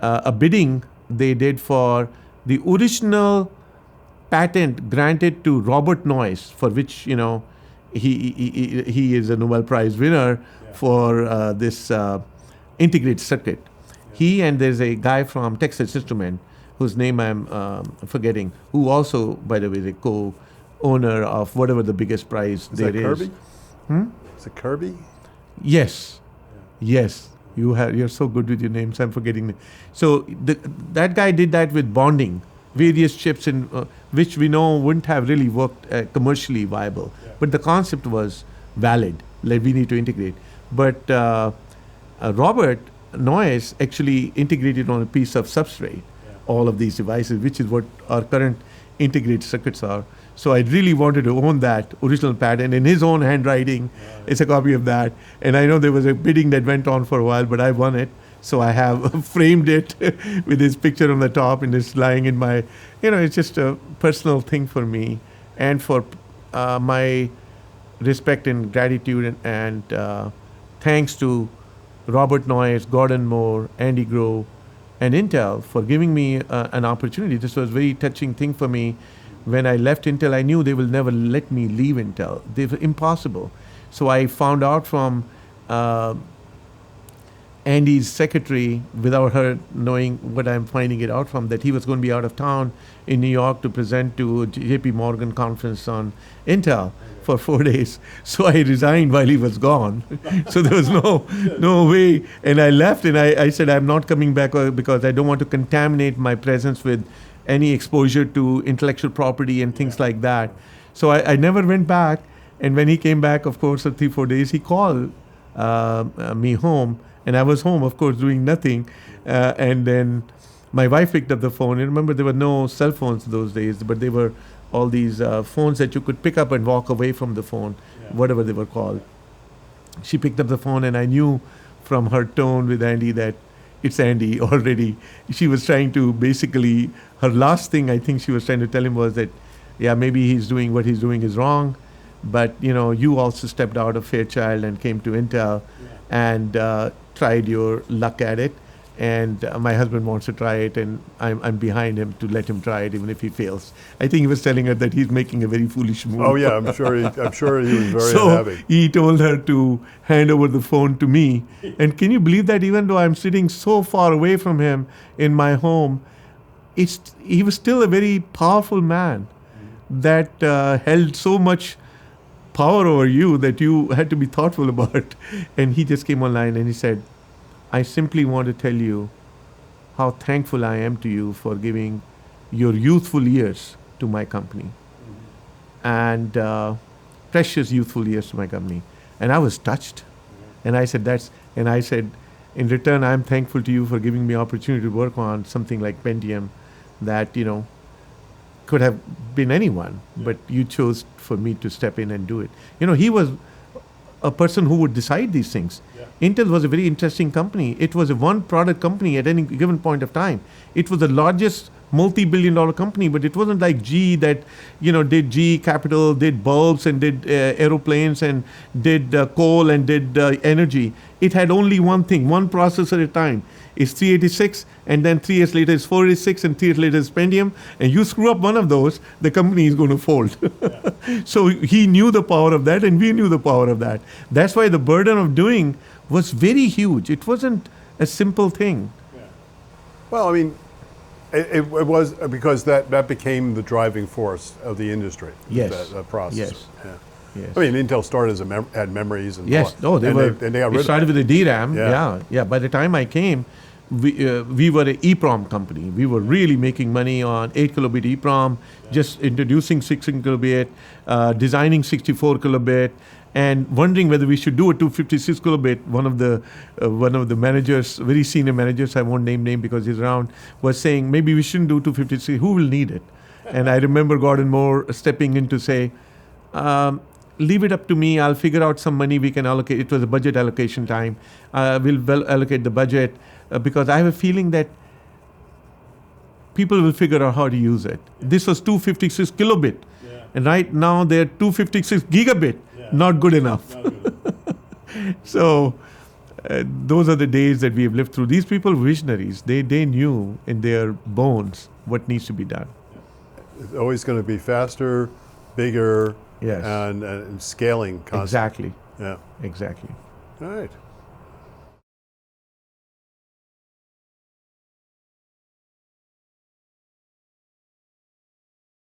Speaker 2: a bidding they did for the original patent granted to Robert Noyce, for which, he is a Nobel Prize winner for this integrated circuit. He and there's a guy from Texas Instruments, whose name I'm forgetting, who also, by the way, is a co-owner of whatever the biggest prize there is.
Speaker 1: Kirby? Is it Kirby?
Speaker 2: Yes. Yeah. Yes. You're so good with your names. I'm forgetting. So that guy did that with bonding, various chips, in which we know wouldn't have really worked commercially viable. Yeah. But the concept was valid. Like we need to integrate. But Robert Noyce actually integrated on a piece of substrate all of these devices, which is what our current integrated circuits are. So I really wanted to own that original patent in his own handwriting. It's a copy of that. And I know there was a bidding that went on for a while, but I won it. So I have framed it with his picture on the top, and it's lying in my, it's just a personal thing for me and for my respect and gratitude and thanks to Robert Noyce, Gordon Moore, Andy Grove, and Intel for giving me an opportunity. This was a very touching thing for me. When I left Intel, I knew they will never let me leave Intel. They were impossible. So I found out from Andy's secretary, without her knowing what I'm finding it out from, that he was going to be out of town in New York to present to JP Morgan conference on Intel for 4 days. So I resigned while he was gone. So there was no way. And I left, and I said, I'm not coming back because I don't want to contaminate my presence with any exposure to intellectual property and things like that. So I never went back. And when he came back, of course, for 3-4 days, he called me home. And I was home, of course, doing nothing. And then my wife picked up the phone. And remember, there were no cell phones those days, but they were all these phones that you could pick up and walk away from the phone, whatever they were called. She picked up the phone, and I knew from her tone with Andy that it's Andy already. She was trying to basically, her last thing I think she was trying to tell him was that, maybe he's doing what he's doing is wrong, but you also stepped out of Fairchild and came to Intel and tried your luck at it. And my husband wants to try it, and I'm behind him to let him try it, even if he fails. I think he was telling her that he's making a very foolish move.
Speaker 1: Oh yeah, I'm sure he was very unhappy.
Speaker 2: He told her to hand over the phone to me. And can you believe that even though I'm sitting so far away from him in my home, he was still a very powerful man that held so much power over you that you had to be thoughtful about. And he just came online and he said, I simply want to tell you how thankful I am to you for giving your youthful years to my company and precious youthful years to my company. And I was touched. And I said, in return, I'm thankful to you for giving me opportunity to work on something like Pentium that, could have been anyone, but you chose for me to step in and do it. He was a person who would decide these things. Intel was a very interesting company. It was a one product company at any given point of time. It was the largest multi-billion-dollar company, but it wasn't like GE that, did GE Capital, did bulbs and did aeroplanes and did coal and did energy. It had only one thing, one processor at a time. It's 386, and then 3 years later it's 486, and 3 years later it's Pentium. And you screw up one of those, the company is going to fold. So he knew the power of that, and we knew the power of that. That's why the burden of doing was very huge. It wasn't a simple thing.
Speaker 1: Yeah. Well, I mean, it was because that became the driving force of the industry.
Speaker 2: Yes.
Speaker 1: The processor.
Speaker 2: Yes.
Speaker 1: Yeah.
Speaker 2: Yes.
Speaker 1: I mean, Intel started as had memories and
Speaker 2: yes. No, they were.
Speaker 1: They got rid
Speaker 2: it started
Speaker 1: of
Speaker 2: with the DRAM.
Speaker 1: Yeah.
Speaker 2: Yeah. By the time I came, we were an EEPROM company. We were really making money on 8 kilobit EEPROM, just introducing 16 kilobit, designing 64 kilobit, and wondering whether we should do a 256 kilobit. One of the managers, very senior managers, I won't name because he's around, was saying maybe we shouldn't do 256. Who will need it? And I remember Gordon Moore stepping in to say, leave it up to me. I'll figure out some money we can allocate. It was a budget allocation time. We'll allocate the budget because I have a feeling that people will figure out how to use it. This was 256 kilobit. Yeah. And right now they're 256 gigabit. Yeah. Not good enough. Not good enough. So those are the days that we have lived through. These people were visionaries. They knew in their bones what needs to be done.
Speaker 1: It's always going to be faster, bigger,
Speaker 2: yes,
Speaker 1: and scaling constantly.
Speaker 2: Exactly.
Speaker 1: Yeah.
Speaker 2: Exactly.
Speaker 1: All right.